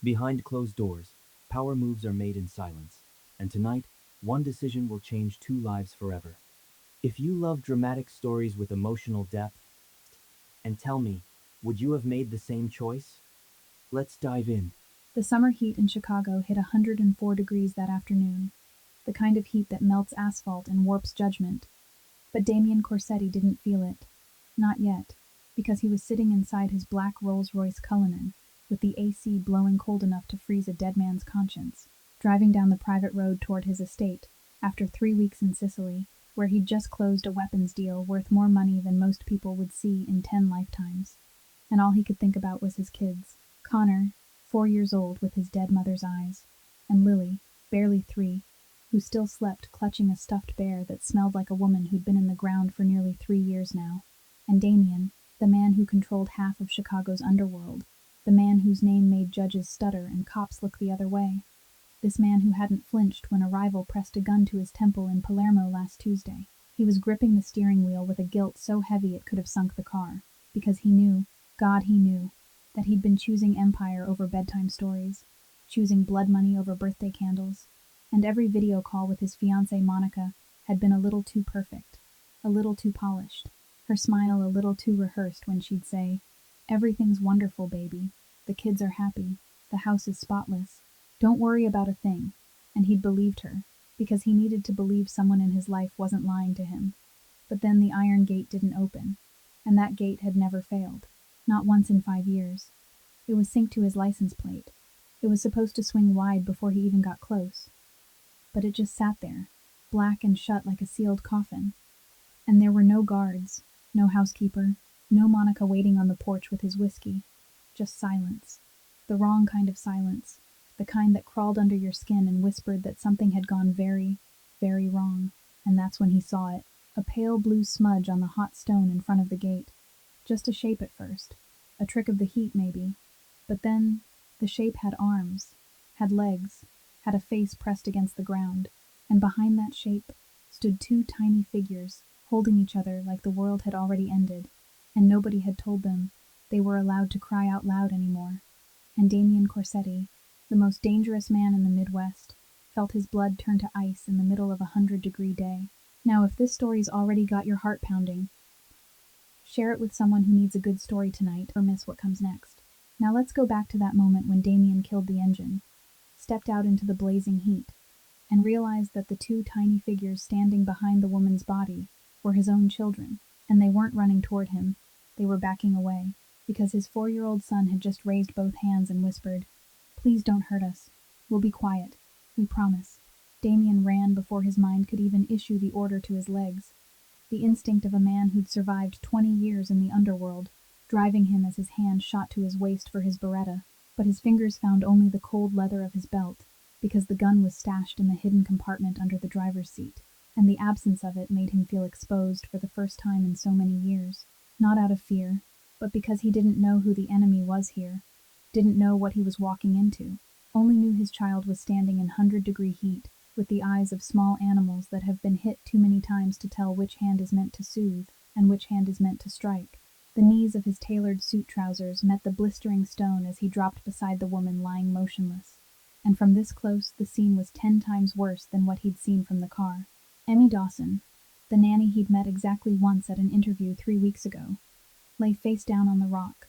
Behind closed doors, power moves are made in silence, and tonight, one decision will change two lives forever. If you love dramatic stories with emotional depth, and tell me, would you have made the same choice? Let's dive in. The summer heat in Chicago hit 104 degrees that afternoon, the kind of heat that melts asphalt and warps judgment. But Damien Corsetti didn't feel it. Not yet, because he was sitting inside his black Rolls-Royce Cullinan, with the AC blowing cold enough to freeze a dead man's conscience, driving down the private road toward his estate, after 3 weeks in Sicily, where he'd just closed a weapons deal worth more money than most people would see in 10 lifetimes. And all he could think about was his kids. Connor, 4 years old with his dead mother's eyes, and Lily, barely 3, who still slept clutching a stuffed bear that smelled like a woman who'd been in the ground for nearly 3 years now, and Damien, the man who controlled half of Chicago's underworld, the man whose name made judges stutter and cops look the other way, this man who hadn't flinched when a rival pressed a gun to his temple in Palermo last Tuesday. He was gripping the steering wheel with a guilt so heavy it could have sunk the car, because he knew, God he knew, that he'd been choosing empire over bedtime stories, choosing blood money over birthday candles, and every video call with his fiancée Monica had been a little too perfect, a little too polished, her smile a little too rehearsed when she'd say, "Everything's wonderful, baby. The kids are happy. The house is spotless. Don't worry about a thing." And he'd believed her, because he needed to believe someone in his life wasn't lying to him. But then the iron gate didn't open, and that gate had never failed. Not once in 5 years. It was synced to his license plate. It was supposed to swing wide before he even got close. But it just sat there, black and shut like a sealed coffin. And there were no guards, no housekeeper, no Monica waiting on the porch with his whiskey. Just silence. The wrong kind of silence. The kind that crawled under your skin and whispered that something had gone very, very wrong. And that's when he saw it. A pale blue smudge on the hot stone in front of the gate. Just a shape at first. A trick of the heat, maybe. But then, the shape had arms, had legs, had a face pressed against the ground, and behind that shape stood two tiny figures, holding each other like the world had already ended, and nobody had told them they were allowed to cry out loud anymore. And Damien Corsetti, the most dangerous man in the Midwest, felt his blood turn to ice in the middle of a 100-degree day. Now, if this story's already got your heart pounding, share it with someone who needs a good story tonight or miss what comes next. Now let's go back to that moment when Damien killed the engine, stepped out into the blazing heat, and realized that the two tiny figures standing behind the woman's body were his own children, and they weren't running toward him, they were backing away, because his 4-year-old son had just raised both hands and whispered, "Please don't hurt us. We'll be quiet. We promise." Damien ran before his mind could even issue the order to his legs, the instinct of a man who'd survived 20 years in the underworld, driving him as his hand shot to his waist for his Beretta, but his fingers found only the cold leather of his belt, because the gun was stashed in the hidden compartment under the driver's seat, and the absence of it made him feel exposed for the first time in so many years, not out of fear, but because he didn't know who the enemy was here, didn't know what he was walking into, only knew his child was standing in 100-degree heat, with the eyes of small animals that have been hit too many times to tell which hand is meant to soothe and which hand is meant to strike. The knees of his tailored suit trousers met the blistering stone as he dropped beside the woman lying motionless. And from this close, the scene was 10 times worse than what he'd seen from the car. Emmy Dawson, the nanny he'd met exactly once at an interview 3 weeks ago, lay face down on the rock,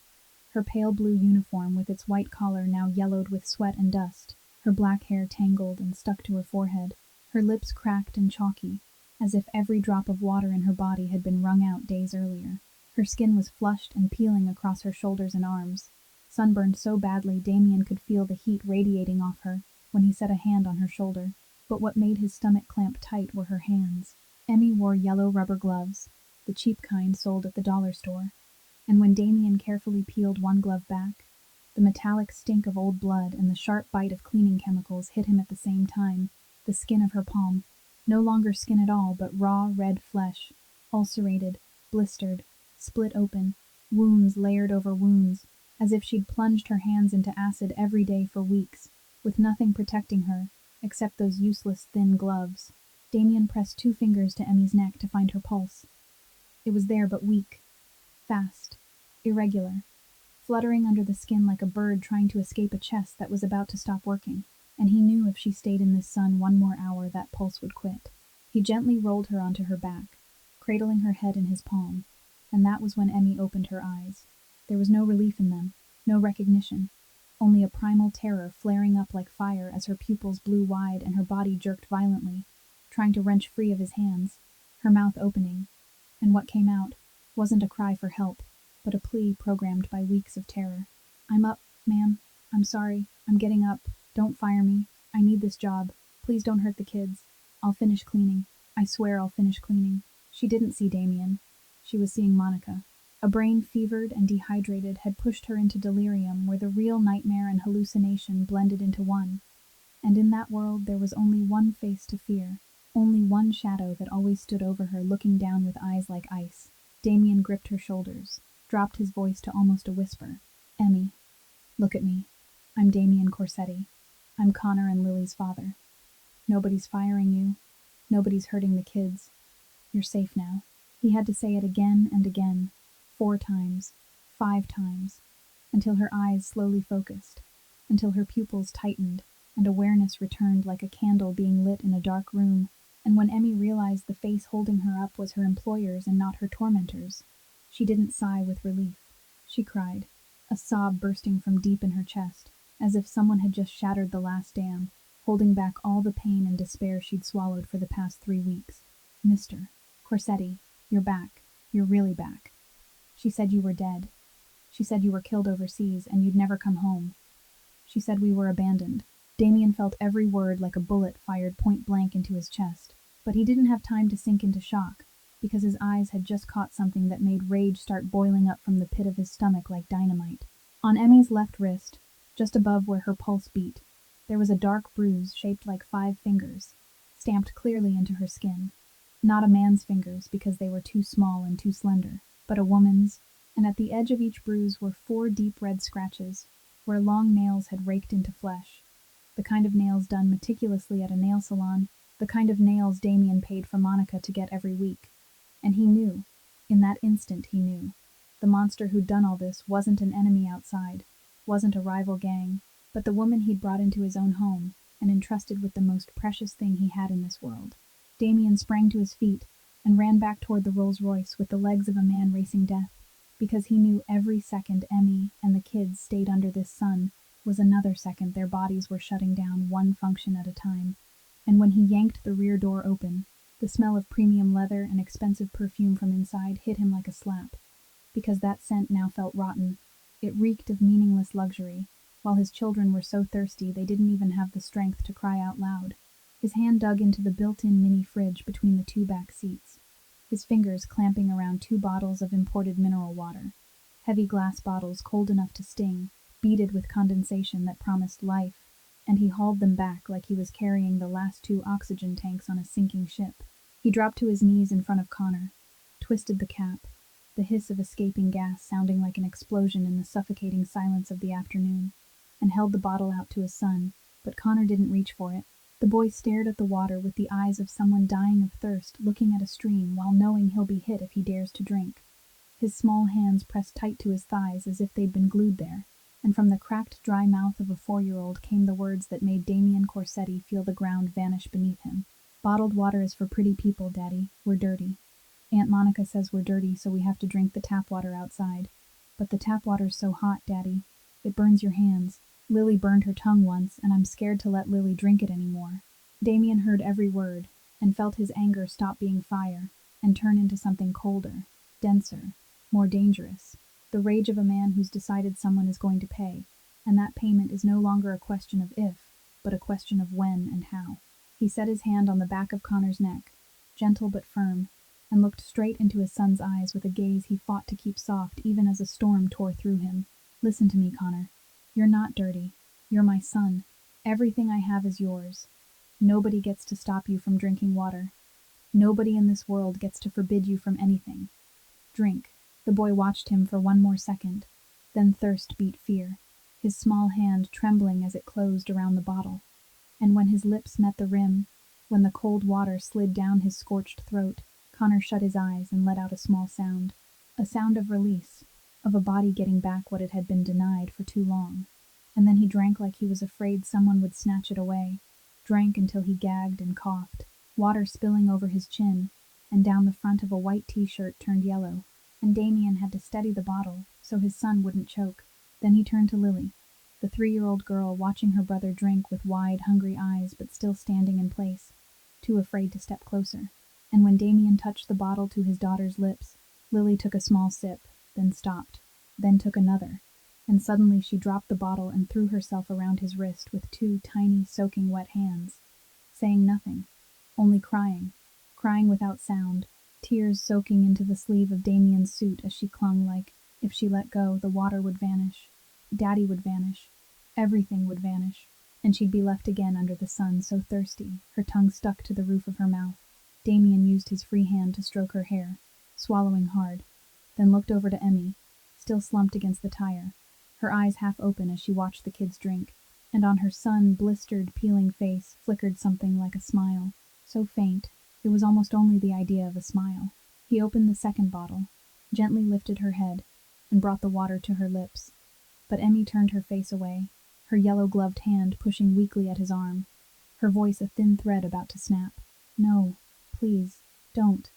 her pale blue uniform with its white collar now yellowed with sweat and dust, her black hair tangled and stuck to her forehead, her lips cracked and chalky, as if every drop of water in her body had been wrung out days earlier. Her skin was flushed and peeling across her shoulders and arms, sunburned so badly Damien could feel the heat radiating off her when he set a hand on her shoulder. But what made his stomach clamp tight were her hands. Emmy wore yellow rubber gloves, the cheap kind sold at the dollar store, and when Damien carefully peeled one glove back, the metallic stink of old blood and the sharp bite of cleaning chemicals hit him at the same time. The skin of her palm, no longer skin at all but raw red flesh, ulcerated, blistered, split open, wounds layered over wounds, as if she'd plunged her hands into acid every day for weeks, with nothing protecting her except those useless thin gloves. Damien pressed 2 fingers to Emmy's neck to find her pulse. It was there but weak, fast, irregular. fluttering under the skin like a bird trying to escape a chest that was about to stop working. And he knew if she stayed in this sun one more hour, that pulse would quit. He gently rolled her onto her back, cradling her head in his palm, and that was when Emmy opened her eyes. There was no relief in them, no recognition, only a primal terror flaring up like fire as her pupils blew wide and her body jerked violently, trying to wrench free of his hands, her mouth opening. And what came out wasn't a cry for help, but a plea programmed by weeks of terror. "I'm up, ma'am. I'm sorry. I'm getting up. Don't fire me. I need this job. Please don't hurt the kids. I'll finish cleaning. I swear I'll finish cleaning." She didn't see Damien. She was seeing Monica. A brain fevered and dehydrated had pushed her into delirium where the real nightmare and hallucination blended into one. And in that world there was only one face to fear, only one shadow that always stood over her, looking down with eyes like ice. Damien gripped her shoulders, dropped his voice to almost a whisper. "Emmy, look at me. I'm Damien Corsetti. I'm Connor and Lily's father. Nobody's firing you. Nobody's hurting the kids. You're safe now." He had to say it again and again, 4 times, 5 times, until her eyes slowly focused, until her pupils tightened, and awareness returned like a candle being lit in a dark room. And when Emmy realized the face holding her up was her employer's and not her tormentors, she didn't sigh with relief. She cried, a sob bursting from deep in her chest, as if someone had just shattered the last dam, holding back all the pain and despair she'd swallowed for the past 3 weeks. "Mr. Corsetti, you're back. You're really back. She said you were dead. She said you were killed overseas and you'd never come home. She said we were abandoned." Damien felt every word like a bullet fired point blank into his chest, but he didn't have time to sink into shock, because his eyes had just caught something that made rage start boiling up from the pit of his stomach like dynamite. On Emmy's left wrist, just above where her pulse beat, there was a dark bruise shaped like 5 fingers, stamped clearly into her skin. Not a man's fingers because they were too small and too slender, but a woman's, and at the edge of each bruise were 4 deep red scratches, where long nails had raked into flesh. The kind of nails done meticulously at a nail salon, the kind of nails Damien paid for Monica to get every week. And he knew, in that instant he knew, the monster who'd done all this wasn't an enemy outside, wasn't a rival gang, but the woman he'd brought into his own home and entrusted with the most precious thing he had in this world. Damien sprang to his feet and ran back toward the Rolls-Royce with the legs of a man racing death, because he knew every second Emmy and the kids stayed under this sun was another second their bodies were shutting down one function at a time. And when he yanked the rear door open, the smell of premium leather and expensive perfume from inside hit him like a slap, because that scent now felt rotten. It reeked of meaningless luxury, while his children were so thirsty they didn't even have the strength to cry out loud. His hand dug into the built-in mini fridge between the 2 back seats, his fingers clamping around 2 bottles of imported mineral water, heavy glass bottles cold enough to sting, beaded with condensation that promised life, and he hauled them back like he was carrying the last 2 oxygen tanks on a sinking ship. He dropped to his knees in front of Connor, twisted the cap, the hiss of escaping gas sounding like an explosion in the suffocating silence of the afternoon, and held the bottle out to his son, but Connor didn't reach for it. The boy stared at the water with the eyes of someone dying of thirst, looking at a stream while knowing he'll be hit if he dares to drink. His small hands pressed tight to his thighs as if they'd been glued there, and from the cracked, dry mouth of a 4-year-old came the words that made Damien Corsetti feel the ground vanish beneath him. "Bottled water is for pretty people, Daddy. We're dirty. Aunt Monica says we're dirty, so we have to drink the tap water outside. But the tap water's so hot, Daddy. It burns your hands. Lily burned her tongue once, and I'm scared to let Lily drink it anymore." Damien heard every word, and felt his anger stop being fire, and turn into something colder, denser, more dangerous. The rage of a man who's decided someone is going to pay, and that payment is no longer a question of if, but a question of when and how. He set his hand on the back of Connor's neck, gentle but firm, and looked straight into his son's eyes with a gaze he fought to keep soft even as a storm tore through him. "Listen to me, Connor. You're not dirty. You're my son. Everything I have is yours. Nobody gets to stop you from drinking water. Nobody in this world gets to forbid you from anything. Drink." The boy watched him for 1 more second, then thirst beat fear, his small hand trembling as it closed around the bottle. And when his lips met the rim, when the cold water slid down his scorched throat, Connor shut his eyes and let out a small sound. A sound of release. of a body getting back what it had been denied for too long. And then he drank like he was afraid someone would snatch it away, drank until he gagged and coughed, water spilling over his chin, and down the front of a white t-shirt turned yellow, and Damien had to steady the bottle so his son wouldn't choke. Then he turned to Lily, the 3-year-old girl watching her brother drink with wide, hungry eyes but still standing in place, too afraid to step closer. And when Damien touched the bottle to his daughter's lips, Lily took a small sip, then stopped, then took another, and suddenly she dropped the bottle and threw herself around his wrist with 2 tiny, soaking wet hands, saying nothing, only crying, crying without sound, tears soaking into the sleeve of Damien's suit as she clung like, if she let go, the water would vanish, Daddy would vanish, everything would vanish, and she'd be left again under the sun, so thirsty, her tongue stuck to the roof of her mouth. Damien used his free hand to stroke her hair, swallowing hard, then looked over to Emmy, still slumped against the tire, her eyes half open as she watched the kids drink, and on her sun-blistered, peeling face flickered something like a smile, so faint, it was almost only the idea of a smile. He opened the second bottle, gently lifted her head, and brought the water to her lips. But Emmy turned her face away, her yellow-gloved hand pushing weakly at his arm, her voice a thin thread about to snap. No, please, don't.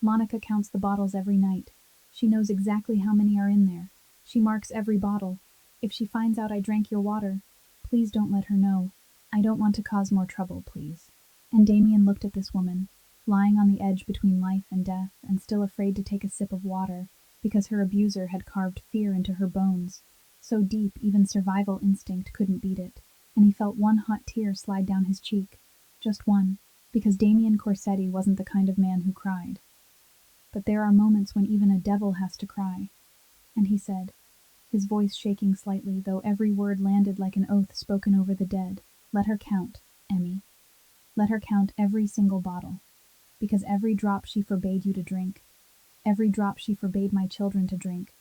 Monica counts the bottles every night. She knows exactly how many are in there. She marks every bottle. If she finds out I drank your water, please don't let her know. I don't want to cause more trouble, please. And Damien looked at this woman, lying on the edge between life and death, and still afraid to take a sip of water, because her abuser had carved fear into her bones, so deep even survival instinct couldn't beat it, and he felt one hot tear slide down his cheek, just one, because Damien Corsetti wasn't the kind of man who cried. But there are moments when even a devil has to cry, and he said, his voice shaking slightly, though every word landed like an oath spoken over the dead, "Let her count, Emmy. Let her count every single bottle, because every drop she forbade you to drink, every drop she forbade my children to drink,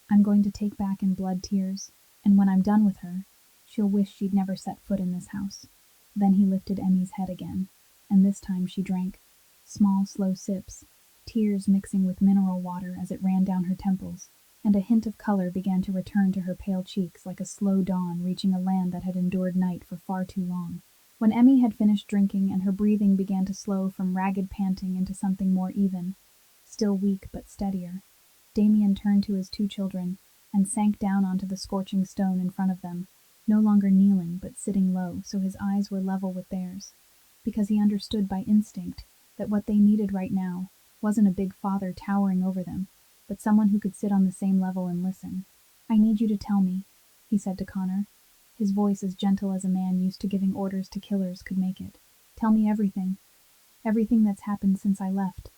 I'm going to take back in blood tears, and when I'm done with her, she'll wish she'd never set foot in this house." Then he lifted Emmy's head again, and this time she drank, small, slow sips, tears mixing with mineral water as it ran down her temples, and a hint of color began to return to her pale cheeks like a slow dawn reaching a land that had endured night for far too long. When Emmy had finished drinking and her breathing began to slow from ragged panting into something more even, still weak but steadier, Damien turned to his 2 children and sank down onto the scorching stone in front of them, no longer kneeling but sitting low so his eyes were level with theirs, because he understood by instinct that what they needed right now wasn't a big father towering over them, but someone who could sit on the same level and listen. "I need you to tell me," he said to Connor, his voice as gentle as a man used to giving orders to killers could make it. "Tell me everything. Everything that's happened since I left.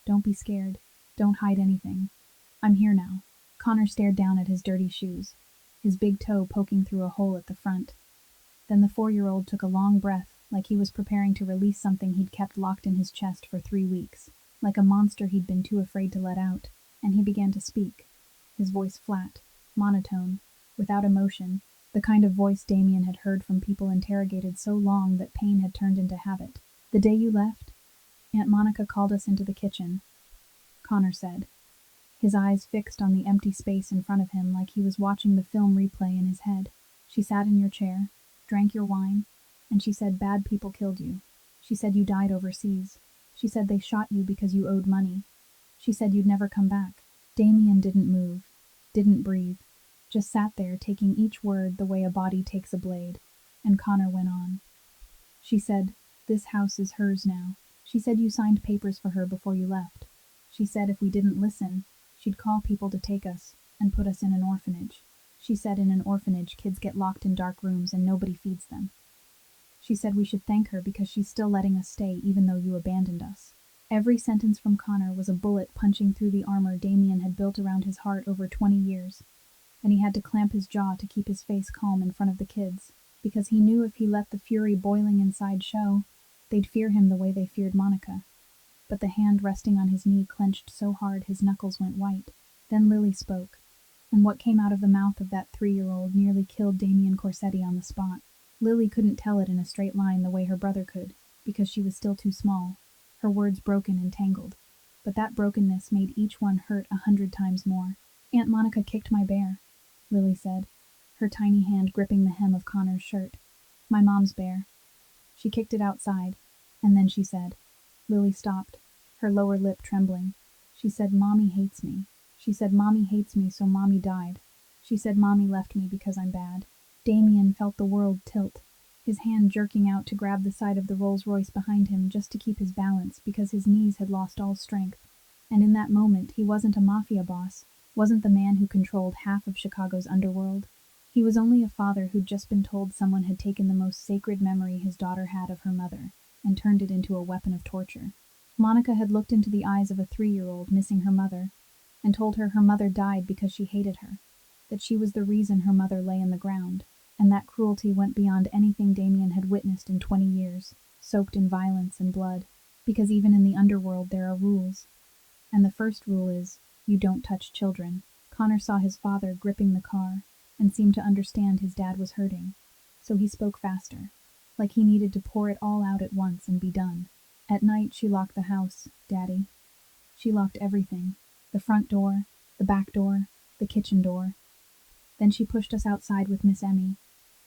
Don't be scared. Don't hide anything. I'm here now." Connor stared down at his dirty shoes, his big toe poking through a hole at the front. Then the 4-year-old took a long breath, like he was preparing to release something he'd kept locked in his chest for 3 weeks, like a monster he'd been too afraid to let out, and he began to speak, his voice flat, monotone, without emotion, the kind of voice Damien had heard from people interrogated so long that pain had turned into habit. "The day you left, Aunt Monica called us into the kitchen," Connor said, his eyes fixed on the empty space in front of him like he was watching the film replay in his head. "She sat in your chair, drank your wine, and she said bad people killed you. She said you died overseas. She said they shot you because you owed money. She said you'd never come back." Damien didn't move, didn't breathe, just sat there taking each word the way a body takes a blade, and Connor went on. "She said, this house is hers now. She said you signed papers for her before you left. She said if we didn't listen, she'd call people to take us and put us in an orphanage. She said in an orphanage kids get locked in dark rooms and nobody feeds them. She said we should thank her because she's still letting us stay even though you abandoned us." Every sentence from Connor was a bullet punching through the armor Damien had built around his heart over 20 years, and he had to clamp his jaw to keep his face calm in front of the kids, because he knew if he let the fury boiling inside show, they'd fear him the way they feared Monica. But the hand resting on his knee clenched so hard his knuckles went white. Then Lily spoke, and what came out of the mouth of that 3-year-old nearly killed Damien Corsetti on the spot. Lily couldn't tell it in a straight line the way her brother could, because she was still too small, her words broken and tangled. But that brokenness made each one hurt 100 times more. Aunt Monica kicked my bear, Lily said, her tiny hand gripping the hem of Connor's shirt. My mom's bear. She kicked it outside, and then she said. Lily stopped, her lower lip trembling. She said, Mommy hates me. She said, Mommy hates me, so Mommy died. She said, Mommy left me because I'm bad. Damien felt the world tilt, his hand jerking out to grab the side of the Rolls-Royce behind him just to keep his balance because his knees had lost all strength. And in that moment, he wasn't a mafia boss, wasn't the man who controlled half of Chicago's underworld. He was only a father who'd just been told someone had taken the most sacred memory his daughter had of her mother and turned it into a weapon of torture. Monica had looked into the eyes of a 3-year-old missing her mother and told her her mother died because she hated her, that she was the reason her mother lay in the ground, and that cruelty went beyond anything Damien had witnessed in 20 years, soaked in violence and blood, because even in the underworld there are rules. And the first rule is, you don't touch children. Connor saw his father gripping the car and seemed to understand his dad was hurting, so he spoke faster, like he needed to pour it all out at once and be done. At night she locked the house, Daddy. She locked everything, the front door, the back door, the kitchen door. Then she pushed us outside with Miss Emmy.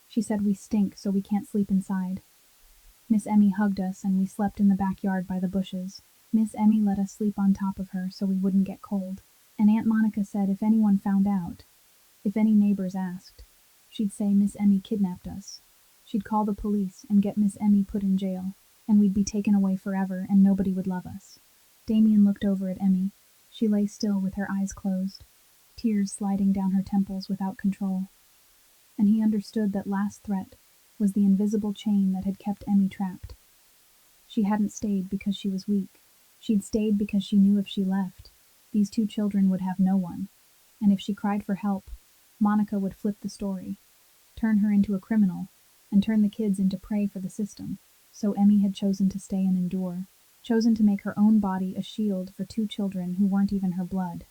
She said we stink, so we can't sleep inside. Miss Emmy hugged us and we slept in the backyard by the bushes. Miss Emmy let us sleep on top of her so we wouldn't get cold. And Aunt Monica said if anyone found out, if any neighbors asked, she'd say Miss Emmy kidnapped us. She'd call the police and get Miss Emmy put in jail, and we'd be taken away forever and nobody would love us. Damien looked over at Emmy. She lay still with her eyes closed, tears sliding down her temples without control. And he understood that last threat was the invisible chain that had kept Emmy trapped. She hadn't stayed because she was weak. She'd stayed because she knew if she left, these 2 children would have no one. And if she cried for help, Monica would flip the story, turn her into a criminal, and turn the kids into prey for the system. So Emmy had chosen to stay and endure, chosen to make her own body a shield for 2 children who weren't even her blood.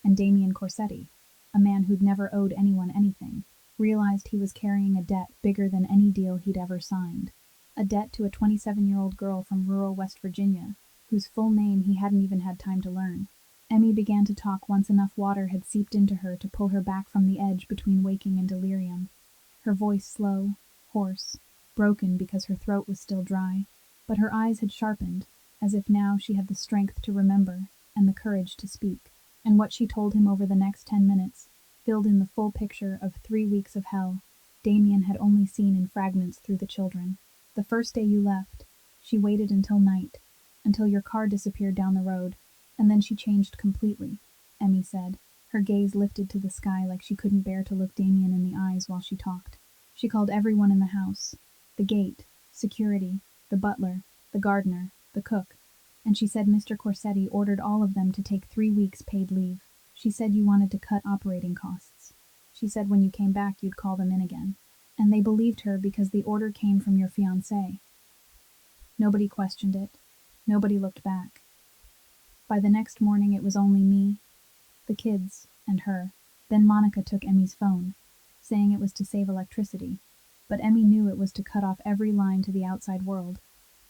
And Damien Corsetti, a man who'd never owed anyone anything, realized he was carrying a debt bigger than any deal he'd ever signed. A debt to a 27-year-old girl from rural West Virginia, whose full name he hadn't even had time to learn. Emmy began to talk once enough water had seeped into her to pull her back from the edge between waking and delirium. Her voice slow, hoarse, broken because her throat was still dry, but her eyes had sharpened, as if now she had the strength to remember and the courage to speak. And what she told him over the next 10 minutes filled in the full picture of 3 weeks of hell Damien had only seen in fragments through the children. The first day you left, she waited until night, until your car disappeared down the road, and then she changed completely, Emmy said, her gaze lifted to the sky like she couldn't bear to look Damien in the eyes while she talked. She called everyone in the house, the gate, security, the butler, the gardener, the cook, and she said Mr. Corsetti ordered all of them to take 3 weeks paid leave. She said you wanted to cut operating costs. She said when you came back you'd call them in again. And they believed her because the order came from your fiancé. Nobody questioned it. Nobody looked back. By the next morning it was only me, the kids, and her. Then Monica took Emmy's phone, saying it was to save electricity, but Emmy knew it was to cut off every line to the outside world.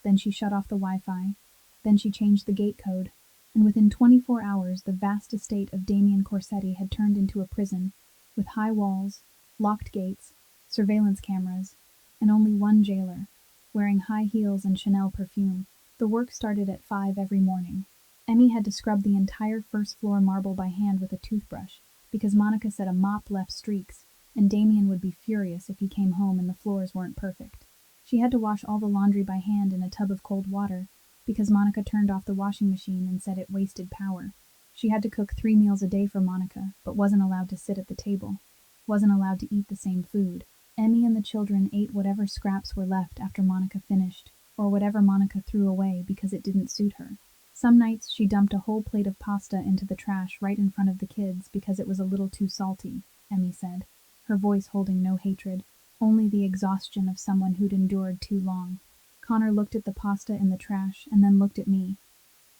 Then she shut off the Wi-Fi. Then she changed the gate code, and within 24 hours the vast estate of Damien Corsetti had turned into a prison, with high walls, locked gates, surveillance cameras, and only one jailer, wearing high heels and Chanel perfume. The work started at 5 every morning. Emmy had to scrub the entire first-floor marble by hand with a toothbrush, because Monica said a mop left streaks, and Damien would be furious if he came home and the floors weren't perfect. She had to wash all the laundry by hand in a tub of cold water, because Monica turned off the washing machine and said it wasted power. She had to cook 3 meals a day for Monica, but wasn't allowed to sit at the table, wasn't allowed to eat the same food. Emmy and the children ate whatever scraps were left after Monica finished, or whatever Monica threw away because it didn't suit her. Some nights she dumped a whole plate of pasta into the trash right in front of the kids because it was a little too salty, Emmy said, her voice holding no hatred, only the exhaustion of someone who'd endured too long. Connor looked at the pasta in the trash and then looked at me,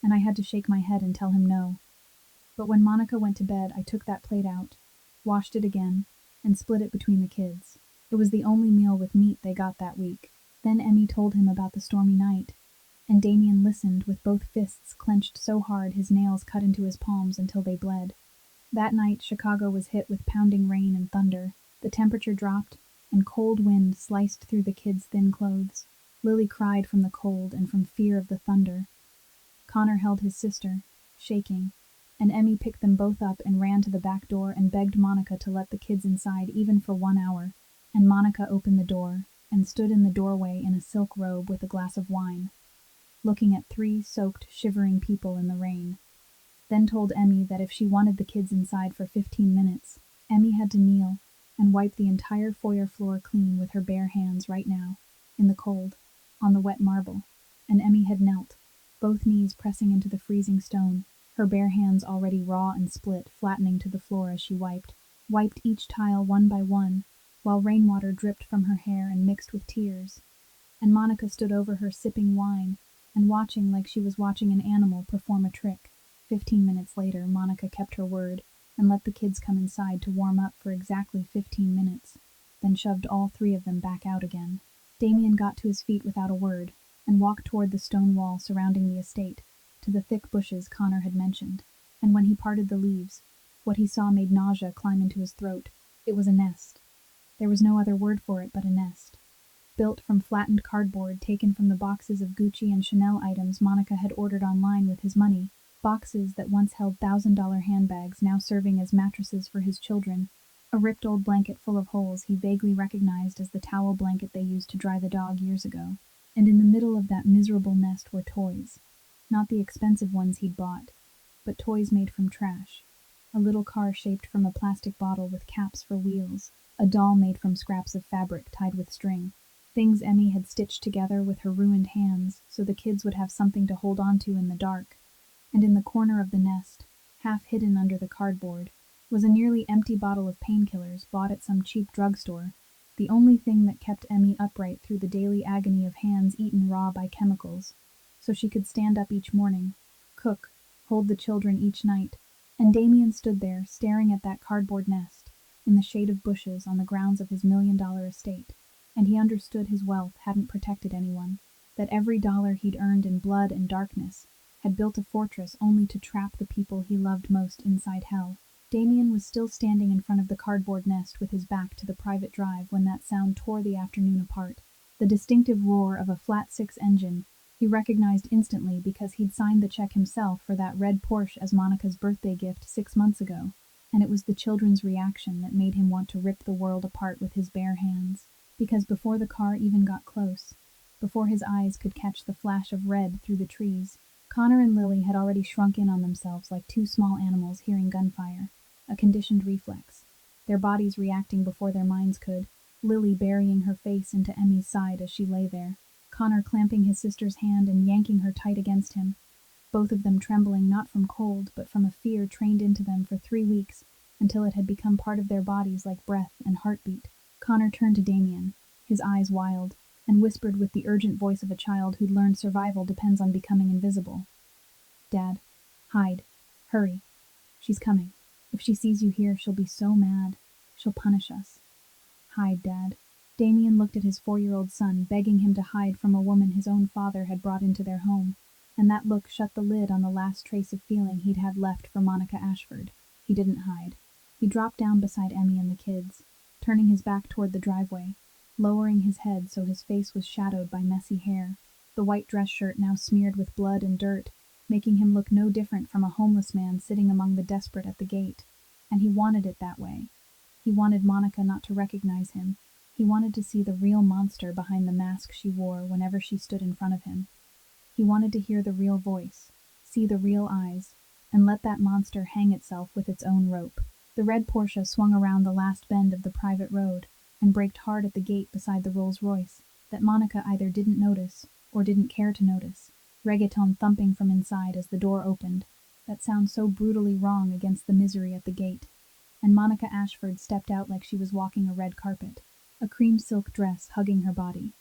and I had to shake my head and tell him no. But when Monica went to bed, I took that plate out, washed it again, and split it between the kids. It was the only meal with meat they got that week. Then Emmy told him about the stormy night, and Damien listened with both fists clenched so hard his nails cut into his palms until they bled. That night, Chicago was hit with pounding rain and thunder. The temperature dropped, and cold wind sliced through the kids' thin clothes. Lily cried from the cold and from fear of the thunder. Connor held his sister, shaking, and Emmy picked them both up and ran to the back door and begged Monica to let the kids inside even for 1 hour. And Monica opened the door and stood in the doorway in a silk robe with a glass of wine, looking at 3 soaked, shivering people in the rain. Then told Emmy that if she wanted the kids inside for 15 minutes, Emmy had to kneel and wipe the entire foyer floor clean with her bare hands right now, in the cold, on the wet marble. And Emmy had knelt, both knees pressing into the freezing stone, her bare hands already raw and split, flattening to the floor as she wiped each tile one by one, while rainwater dripped from her hair and mixed with tears. And Monica stood over her sipping wine and watching like she was watching an animal perform a trick. 15 minutes later, Monica kept her word and let the kids come inside to warm up for exactly 15 minutes, then shoved all 3 of them back out again. Damien got to his feet without a word and walked toward the stone wall surrounding the estate, to the thick bushes Connor had mentioned. And when he parted the leaves, what he saw made nausea climb into his throat. It was a nest. There was no other word for it but a nest. Built from flattened cardboard taken from the boxes of Gucci and Chanel items Monica had ordered online with his money, boxes that once held $1,000 handbags now serving as mattresses for his children, a ripped old blanket full of holes he vaguely recognized as the towel blanket they used to dry the dog years ago. And in the middle of that miserable nest were toys. Not the expensive ones he'd bought, but toys made from trash. A little car shaped from a plastic bottle with caps for wheels, a doll made from scraps of fabric tied with string. Things Emmy had stitched together with her ruined hands so the kids would have something to hold on to in the dark. And in the corner of the nest, half hidden under the cardboard, was a nearly empty bottle of painkillers bought at some cheap drugstore, the only thing that kept Emmy upright through the daily agony of hands eaten raw by chemicals, so she could stand up each morning, cook, hold the children each night. And Damien stood there, staring at that cardboard nest, in the shade of bushes on the grounds of his $1,000,000 estate. And he understood his wealth hadn't protected anyone, that every dollar he'd earned in blood and darkness had built a fortress only to trap the people he loved most inside hell. Damien was still standing in front of the cardboard nest with his back to the private drive when that sound tore the afternoon apart. The distinctive roar of a flat-six engine he recognized instantly because he'd signed the check himself for that red Porsche as Monica's birthday gift 6 months ago, and it was the children's reaction that made him want to rip the world apart with his bare hands. Because before the car even got close, before his eyes could catch the flash of red through the trees, Connor and Lily had already shrunk in on themselves like 2 small animals hearing gunfire, a conditioned reflex, their bodies reacting before their minds could, Lily burying her face into Emmy's side as she lay there, Connor clamping his sister's hand and yanking her tight against him, both of them trembling not from cold but from a fear trained into them for 3 weeks until it had become part of their bodies like breath and heartbeat. Connor turned to Damien, his eyes wild, and whispered with the urgent voice of a child who'd learned survival depends on becoming invisible. "Dad, hide. Hurry. She's coming. If she sees you here, she'll be so mad. She'll punish us. Hide, Dad." Damien looked at his 4-year-old son, begging him to hide from a woman his own father had brought into their home, and that look shut the lid on the last trace of feeling he'd had left for Monica Ashford. He didn't hide. He dropped down beside Emmy and the kids, turning his back toward the driveway, lowering his head so his face was shadowed by messy hair, the white dress shirt now smeared with blood and dirt, making him look no different from a homeless man sitting among the desperate at the gate. And he wanted it that way. He wanted Monica not to recognize him. He wanted to see the real monster behind the mask she wore whenever she stood in front of him. He wanted to hear the real voice, see the real eyes, and let that monster hang itself with its own rope. The red Porsche swung around the last bend of the private road and braked hard at the gate beside the Rolls-Royce that Monica either didn't notice or didn't care to notice, reggaeton thumping from inside as the door opened, that sound so brutally wrong against the misery at the gate. And Monica Ashford stepped out like she was walking a red carpet, a cream silk dress hugging her body,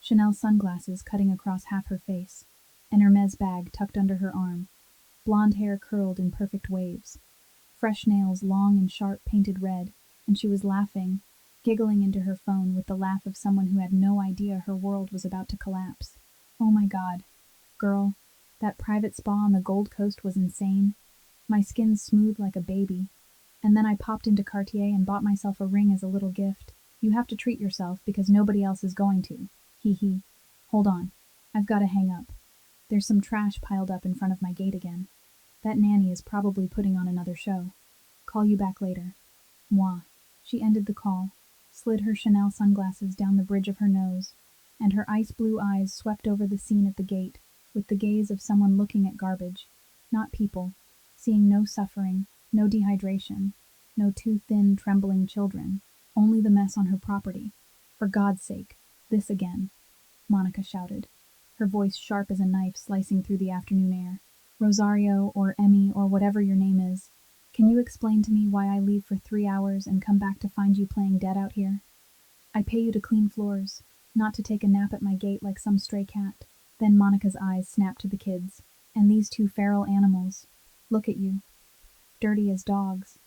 Chanel sunglasses cutting across half her face, an Hermes bag tucked under her arm, blonde hair curled in perfect waves, fresh nails long and sharp painted red, and she was laughing, giggling into her phone with the laugh of someone who had no idea her world was about to collapse. "Oh my God, girl, that private spa on the Gold Coast was insane. My skin's smooth like a baby. And then I popped into Cartier and bought myself a ring as a little gift. You have to treat yourself because nobody else is going to. Hee hee. Hold on. I've got to hang up. There's some trash piled up in front of my gate again. That nanny is probably putting on another show. Call you back later. Moi. She ended the call, slid her Chanel sunglasses down the bridge of her nose, and her ice blue eyes swept over the scene at the gate with the gaze of someone looking at garbage, not people, seeing no suffering, no dehydration, no too thin, trembling children, only the mess on her property. For God's sake, this again, Monica shouted, her voice sharp as a knife slicing through the afternoon air. Rosario, or Emmy, or whatever your name is, can you explain to me why I leave for 3 hours and come back to find you playing dead out here? I pay you to clean floors, not to take a nap at my gate like some stray cat. Then Monica's eyes snapped to the kids. And these two feral animals. Look at you. Dirty as dogs.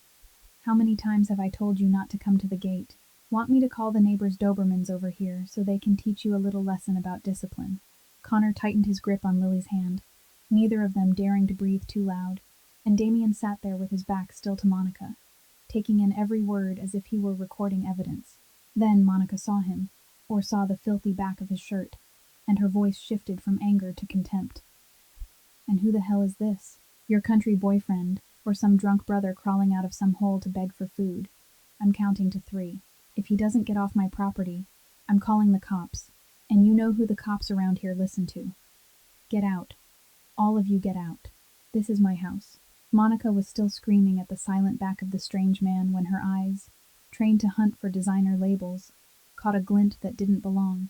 How many times have I told you not to come to the gate? Want me to call the neighbors' Dobermans over here so they can teach you a little lesson about discipline? Connor tightened his grip on Lily's hand, neither of them daring to breathe too loud, and Damien sat there with his back still to Monica, taking in every word as if he were recording evidence. Then Monica saw him, or saw the filthy back of his shirt, and her voice shifted from anger to contempt. And who the hell is this? Your country boyfriend, or some drunk brother crawling out of some hole to beg for food? I'm counting to 3. If he doesn't get off my property, I'm calling the cops. And you know who the cops around here listen to. Get out. All of you get out. This is my house. Monica was still screaming at the silent back of the strange man when her eyes, trained to hunt for designer labels, caught a glint that didn't belong.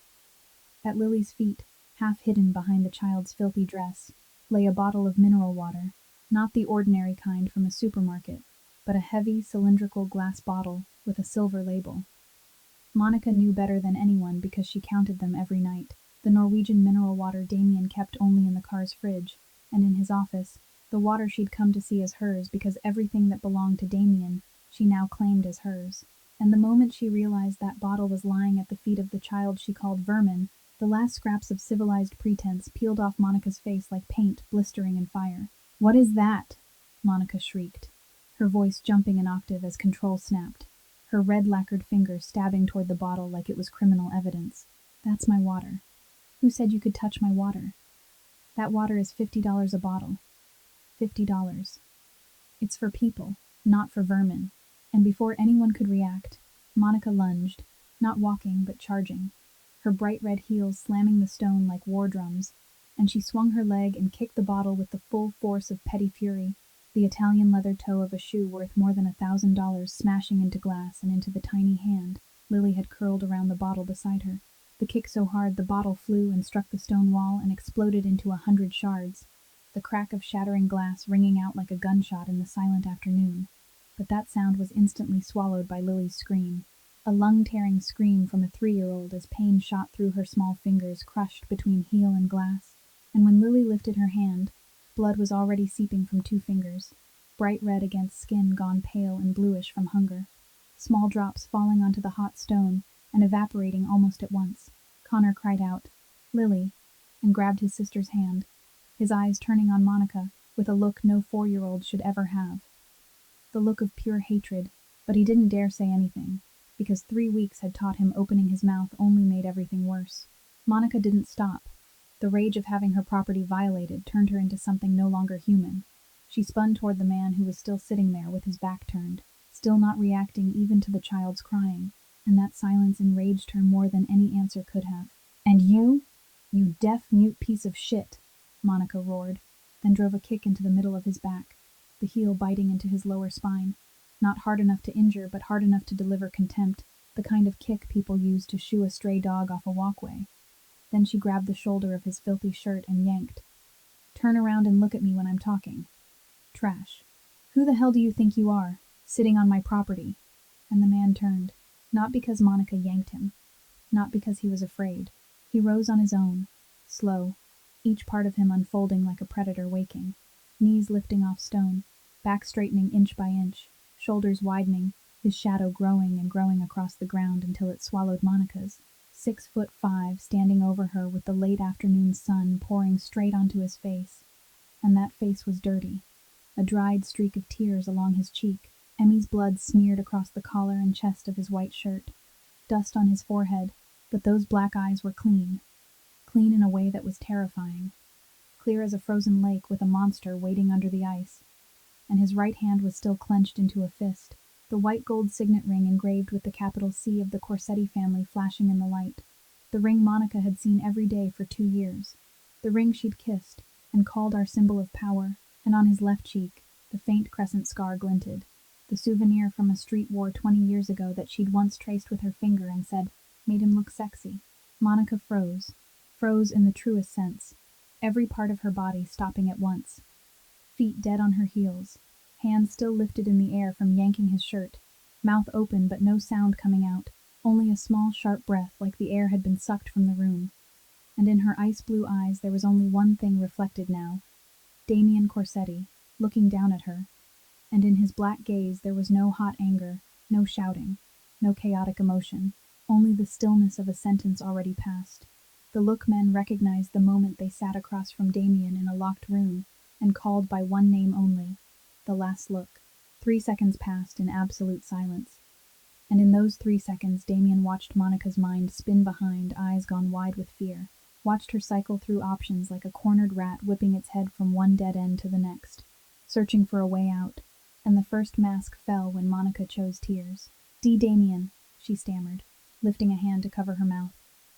At Lily's feet, half hidden behind the child's filthy dress, lay a bottle of mineral water, not the ordinary kind from a supermarket, but a heavy, cylindrical glass bottle with a silver label. Monica knew better than anyone because she counted them every night. The Norwegian mineral water Damien kept only in the car's fridge, and in his office, the water she'd come to see as hers because everything that belonged to Damien she now claimed as hers. And the moment she realized that bottle was lying at the feet of the child she called Vermin, the last scraps of civilized pretense peeled off Monica's face like paint blistering in fire. What is that? Monica shrieked, her voice jumping an octave as control snapped, her red lacquered fingers stabbing toward the bottle like it was criminal evidence. That's my water. Who said you could touch my water? That water is $50 a bottle. $50. It's for people, not for vermin. And before anyone could react, Monica lunged, not walking but charging, her bright red heels slamming the stone like war drums, and she swung her leg and kicked the bottle with the full force of petty fury, the Italian leather toe of a shoe worth more than $1,000 smashing into glass and into the tiny hand Lily had curled around the bottle beside her. The kick so hard the bottle flew and struck the stone wall and exploded into 100 shards, the crack of shattering glass ringing out like a gunshot in the silent afternoon. But that sound was instantly swallowed by Lily's scream, a lung-tearing scream from a 3-year-old as pain shot through her small fingers crushed between heel and glass. And when Lily lifted her hand, blood was already seeping from 2 fingers, bright red against skin gone pale and bluish from hunger, small drops falling onto the hot stone and evaporating almost at once. Connor cried out, "Lily," and grabbed his sister's hand, his eyes turning on Monica with a look no 4-year-old should ever have. The look of pure hatred, but he didn't dare say anything, because 3 weeks had taught him opening his mouth only made everything worse. Monica didn't stop. The rage of having her property violated turned her into something no longer human. She spun toward the man who was still sitting there with his back turned, still not reacting even to the child's crying, and that silence enraged her more than any answer could have. "And you deaf-mute piece of shit," Monica roared, then drove a kick into the middle of his back, the heel biting into his lower spine, not hard enough to injure but hard enough to deliver contempt, the kind of kick people use to shoo a stray dog off a walkway. Then she grabbed the shoulder of his filthy shirt and yanked. "Turn around and look at me when I'm talking. Trash. Who the hell do you think you are, sitting on my property?" And the man turned, not because Monica yanked him, not because he was afraid. He rose on his own, slow, each part of him unfolding like a predator waking, knees lifting off stone, back straightening inch by inch, shoulders widening, his shadow growing and growing across the ground until it swallowed Monica's. 6'5", standing over her with the late afternoon sun pouring straight onto his face. And that face was dirty, a dried streak of tears along his cheek, Emmy's blood smeared across the collar and chest of his white shirt, dust on his forehead, but those black eyes were clean. Clean in a way that was terrifying. Clear as a frozen lake with a monster waiting under the ice. And his right hand was still clenched into a fist, the white gold signet ring engraved with the capital C of the Corsetti family flashing in the light. The ring Monica had seen every day for 2 years. The ring she'd kissed, and called our symbol of power, and on his left cheek, the faint crescent scar glinted. The souvenir from a street war 20 years ago that she'd once traced with her finger and said, made him look sexy. Monica froze in the truest sense, every part of her body stopping at once. Feet dead on her heels, hands still lifted in the air from yanking his shirt, mouth open but no sound coming out, only a small sharp breath like the air had been sucked from the room. And in her ice-blue eyes there was only one thing reflected now. Damien Corsetti, looking down at her. And in his black gaze there was no hot anger, no shouting, no chaotic emotion, only the stillness of a sentence already passed. The look men recognized the moment they sat across from Damien in a locked room and called by one name only, the last look. 3 seconds passed in absolute silence. And in those 3 seconds Damien watched Monica's mind spin behind, eyes gone wide with fear. Watched her cycle through options like a cornered rat whipping its head from one dead end to the next, searching for a way out. And the first mask fell when Monica chose tears. Damien, she stammered, lifting a hand to cover her mouth,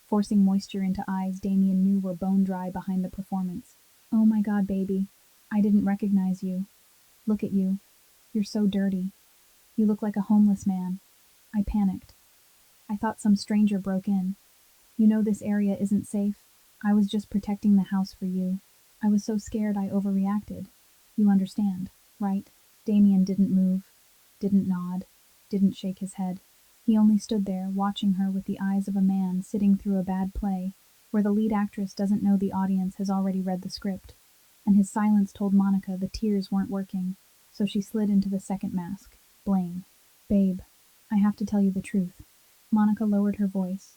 forcing moisture into eyes Damien knew were bone dry behind the performance. Oh my God, baby. I didn't recognize you. Look at you. You're so dirty. You look like a homeless man. I panicked. I thought some stranger broke in. You know this area isn't safe. I was just protecting the house for you. I was so scared I overreacted. You understand, right? Damien didn't move, didn't nod, didn't shake his head. He only stood there, watching her with the eyes of a man sitting through a bad play, where the lead actress doesn't know the audience has already read the script. And his silence told Monica the tears weren't working, so she slid into the second mask, blame. Babe, I have to tell you the truth. Monica lowered her voice,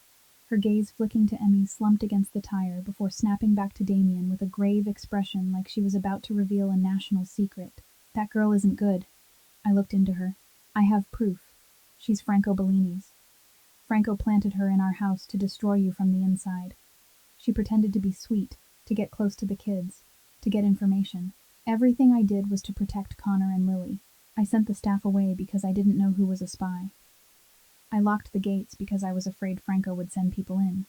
her gaze flicking to Emmy slumped against the tire before snapping back to Damien with a grave expression like she was about to reveal a national secret. That girl isn't good. I looked into her. I have proof. She's Franco Bellini's. Franco planted her in our house to destroy you from the inside. She pretended to be sweet, to get close to the kids, to get information. Everything I did was to protect Connor and Lily. I sent the staff away because I didn't know who was a spy. I locked the gates because I was afraid Franco would send people in.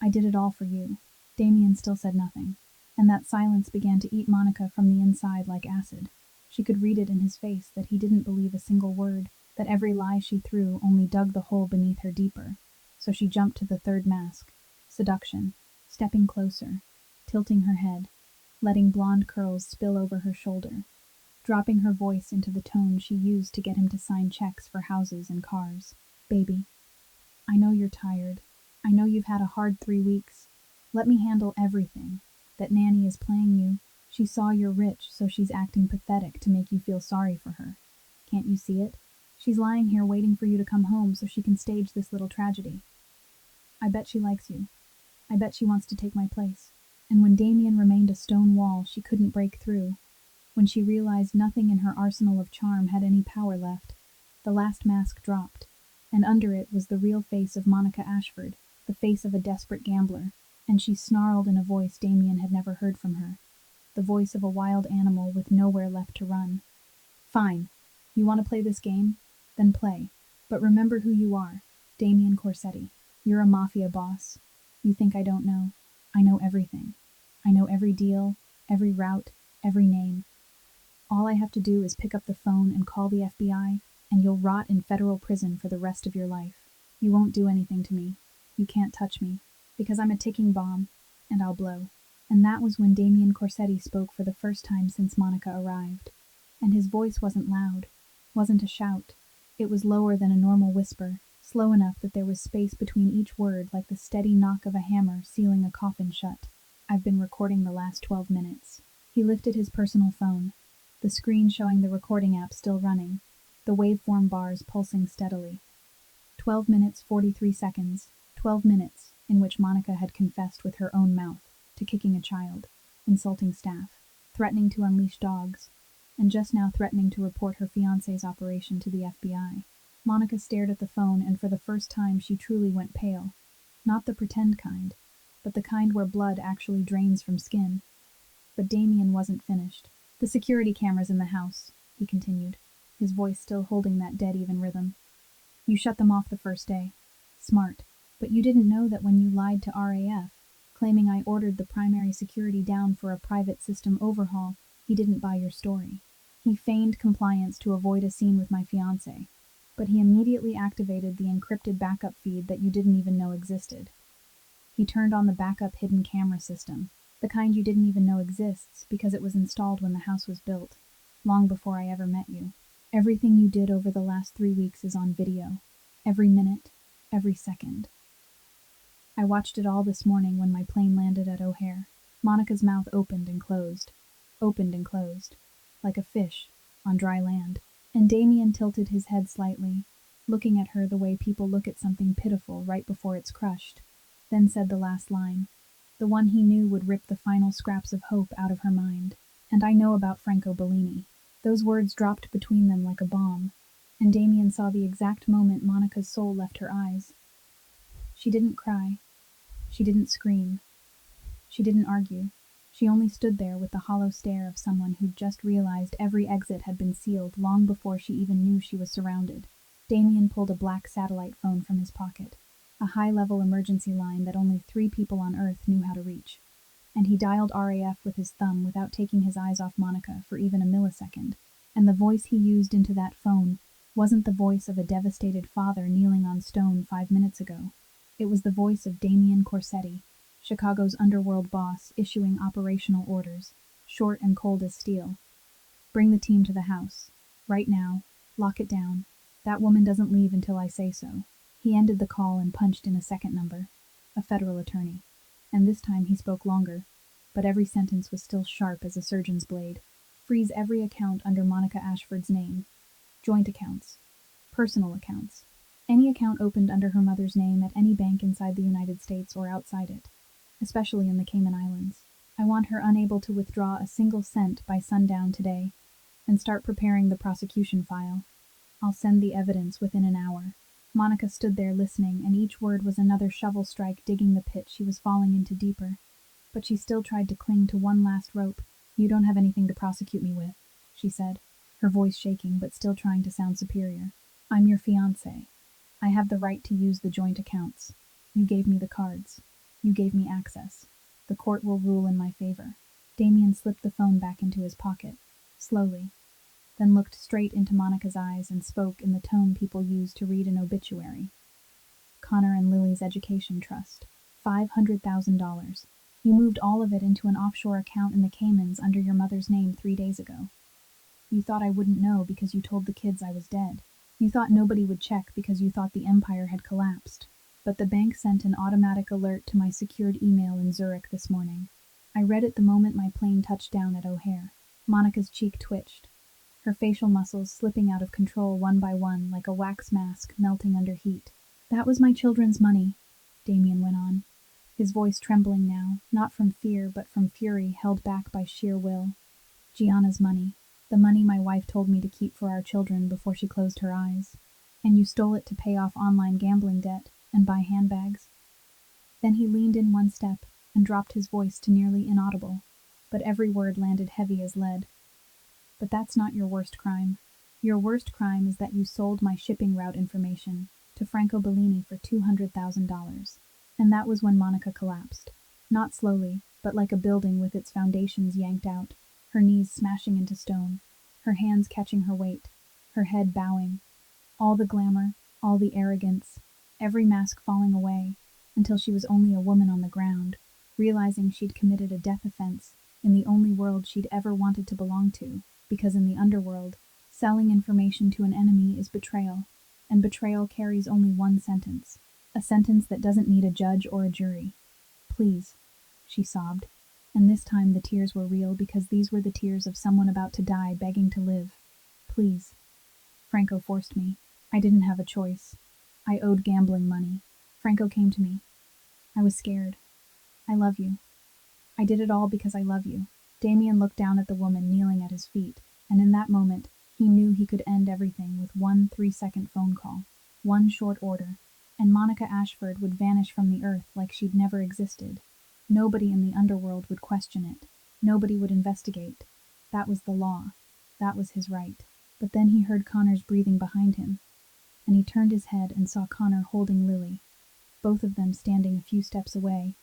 I did it all for you. Damien still said nothing, and that silence began to eat Monica from the inside like acid. She could read it in his face that he didn't believe a single word, that every lie she threw only dug the hole beneath her deeper. So she jumped to the third mask, seduction, stepping closer, tilting her head, letting blonde curls spill over her shoulder, dropping her voice into the tone she used to get him to sign checks for houses and cars. Baby, I know you're tired. I know you've had a hard 3 weeks. Let me handle everything. That nanny is playing you. She saw you're rich, so she's acting pathetic to make you feel sorry for her. Can't you see it? She's lying here waiting for you to come home so she can stage this little tragedy. I bet she likes you. I bet she wants to take my place. And when Damien remained a stone wall she couldn't break through, when she realized nothing in her arsenal of charm had any power left, the last mask dropped, and under it was the real face of Monica Ashford, the face of a desperate gambler, and she snarled in a voice Damien had never heard from her, the voice of a wild animal with nowhere left to run. Fine. You want to play this game? Then play. But remember who you are. Damien Corsetti. You're a mafia boss. You think I don't know? I know everything. I know every deal, every route, every name. All I have to do is pick up the phone and call the FBI, and you'll rot in federal prison for the rest of your life. You won't do anything to me. You can't touch me, because I'm a ticking bomb, and I'll blow. And that was when Damien Corsetti spoke for the first time since Monica arrived. And his voice wasn't loud, wasn't a shout. It was lower than a normal whisper, slow enough that there was space between each word like the steady knock of a hammer sealing a coffin shut. I've been recording the last 12 minutes. He lifted his personal phone, the screen showing the recording app still running, the waveform bars pulsing steadily. 12 minutes 43 seconds, 12 minutes in which Monica had confessed with her own mouth to kicking a child, insulting staff, threatening to unleash dogs, and just now threatening to report her fiancé's operation to the FBI. Monica stared at the phone, and for the first time she truly went pale. Not the pretend kind, but the kind where blood actually drains from skin. But Damien wasn't finished. "The security cameras in the house," he continued, his voice still holding that dead-even rhythm. "You shut them off the first day. Smart. But you didn't know that when you lied to RAF, claiming I ordered the primary security down for a private system overhaul, he didn't buy your story. He feigned compliance to avoid a scene with my fiancé, but he immediately activated the encrypted backup feed that you didn't even know existed. He turned on the backup hidden camera system, the kind you didn't even know exists because it was installed when the house was built, long before I ever met you. Everything you did over the last 3 weeks is on video. Every minute, every second. I watched it all this morning when my plane landed at O'Hare." Monica's mouth opened and closed, like a fish on dry land. And Damien tilted his head slightly, looking at her the way people look at something pitiful right before it's crushed, then said the last line, the one he knew would rip the final scraps of hope out of her mind. "And I know about Franco Bellini." Those words dropped between them like a bomb, and Damien saw the exact moment Monica's soul left her eyes. She didn't cry. She didn't scream. She didn't argue. She only stood there with the hollow stare of someone who'd just realized every exit had been sealed long before she even knew she was surrounded. Damien pulled a black satellite phone from his pocket, a high-level emergency line that only 3 people on Earth knew how to reach, and he dialed RAF with his thumb without taking his eyes off Monica for even a millisecond. And the voice he used into that phone wasn't the voice of a devastated father kneeling on stone 5 minutes ago. It was the voice of Damien Corsetti, Chicago's underworld boss, issuing operational orders, short and cold as steel. "Bring the team to the house. Right now. Lock it down. That woman doesn't leave until I say so." He ended the call and punched in a second number, a federal attorney. And this time he spoke longer, but every sentence was still sharp as a surgeon's blade. "Freeze every account under Monica Ashford's name. Joint accounts. Personal accounts. Any account opened under her mother's name at any bank inside the United States or outside it, especially in the Cayman Islands. I want her unable to withdraw a single cent by sundown today, and start preparing the prosecution file. I'll send the evidence within an hour." Monica stood there listening, and each word was another shovel strike digging the pit she was falling into deeper. But she still tried to cling to one last rope. "You don't have anything to prosecute me with," she said, her voice shaking but still trying to sound superior. "I'm your fiancé. I have the right to use the joint accounts. You gave me the cards. You gave me access. The court will rule in my favor." Damien slipped the phone back into his pocket, slowly, then looked straight into Monica's eyes and spoke in the tone people use to read an obituary. "Connor and Lily's education trust. $500,000. You moved all of it into an offshore account in the Caymans under your mother's name 3 days ago. You thought I wouldn't know because you told the kids I was dead. You thought nobody would check because you thought the empire had collapsed. But the bank sent an automatic alert to my secured email in Zurich this morning. I read it the moment my plane touched down at O'Hare." Monica's cheek twitched, her facial muscles slipping out of control one by one like a wax mask melting under heat. "That was my children's money," Damien went on, his voice trembling now, not from fear but from fury held back by sheer will. "Gianna's money. The money my wife told me to keep for our children before she closed her eyes. And you stole it to pay off online gambling debt and buy handbags." Then he leaned in one step and dropped his voice to nearly inaudible, but every word landed heavy as lead. "But that's not your worst crime. Your worst crime is that you sold my shipping route information to Franco Bellini for $200,000. And that was when Monica collapsed. Not slowly, but like a building with its foundations yanked out, her knees smashing into stone, her hands catching her weight, her head bowing. All the glamour, all the arrogance, every mask falling away, until she was only a woman on the ground, realizing she'd committed a death offense in the only world she'd ever wanted to belong to, because in the underworld, selling information to an enemy is betrayal, and betrayal carries only one sentence, a sentence that doesn't need a judge or a jury. "Please," she sobbed, and this time the tears were real because these were the tears of someone about to die begging to live. "Please. Franco forced me. I didn't have a choice. I owed gambling money. Franco came to me. I was scared. I love you. I did it all because I love you." Damien looked down at the woman kneeling at his feet, and in that moment, he knew he could end everything with one 3-second phone call, one short order, and Monica Ashford would vanish from the earth like she'd never existed. Nobody in the underworld would question it. Nobody would investigate. That was the law. That was his right. But then he heard Connor's breathing behind him, and he turned his head and saw Connor holding Lily, both of them standing a few steps away,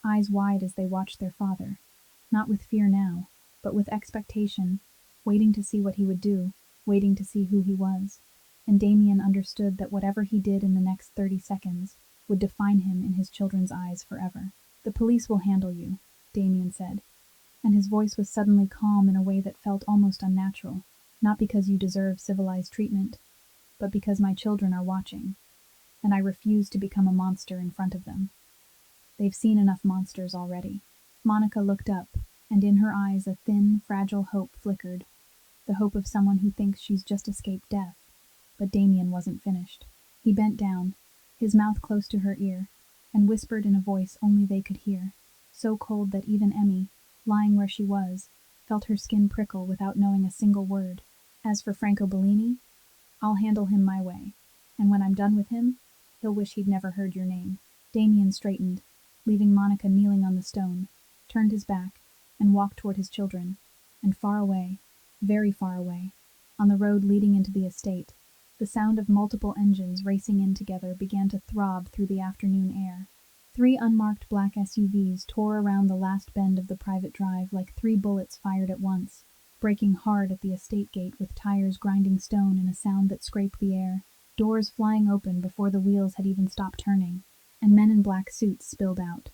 eyes wide as they watched their father, not with fear now, but with expectation, waiting to see what he would do, waiting to see who he was. And Damien understood that whatever he did in the next 30 seconds would define him in his children's eyes forever. "The police will handle you," Damien said, and his voice was suddenly calm in a way that felt almost unnatural. "Not because you deserve civilized treatment, but because my children are watching, and I refuse to become a monster in front of them. They've seen enough monsters already." Monica looked up, and in her eyes a thin, fragile hope flickered, the hope of someone who thinks she's just escaped death. But Damien wasn't finished. He bent down, his mouth close to her ear, and whispered in a voice only they could hear, so cold that even Emmy, lying where she was, felt her skin prickle without knowing a single word. "As for Franco Bellini, I'll handle him my way, and when I'm done with him, he'll wish he'd never heard your name." Damien straightened, leaving Monica kneeling on the stone, turned his back, and walked toward his children, and far away, very far away, on the road leading into the estate, the sound of multiple engines racing in together began to throb through the afternoon air. 3 unmarked black SUVs tore around the last bend of the private drive like 3 bullets fired at once, braking hard at the estate gate with tires grinding stone in a sound that scraped the air, doors flying open before the wheels had even stopped turning, and men in black suits spilled out.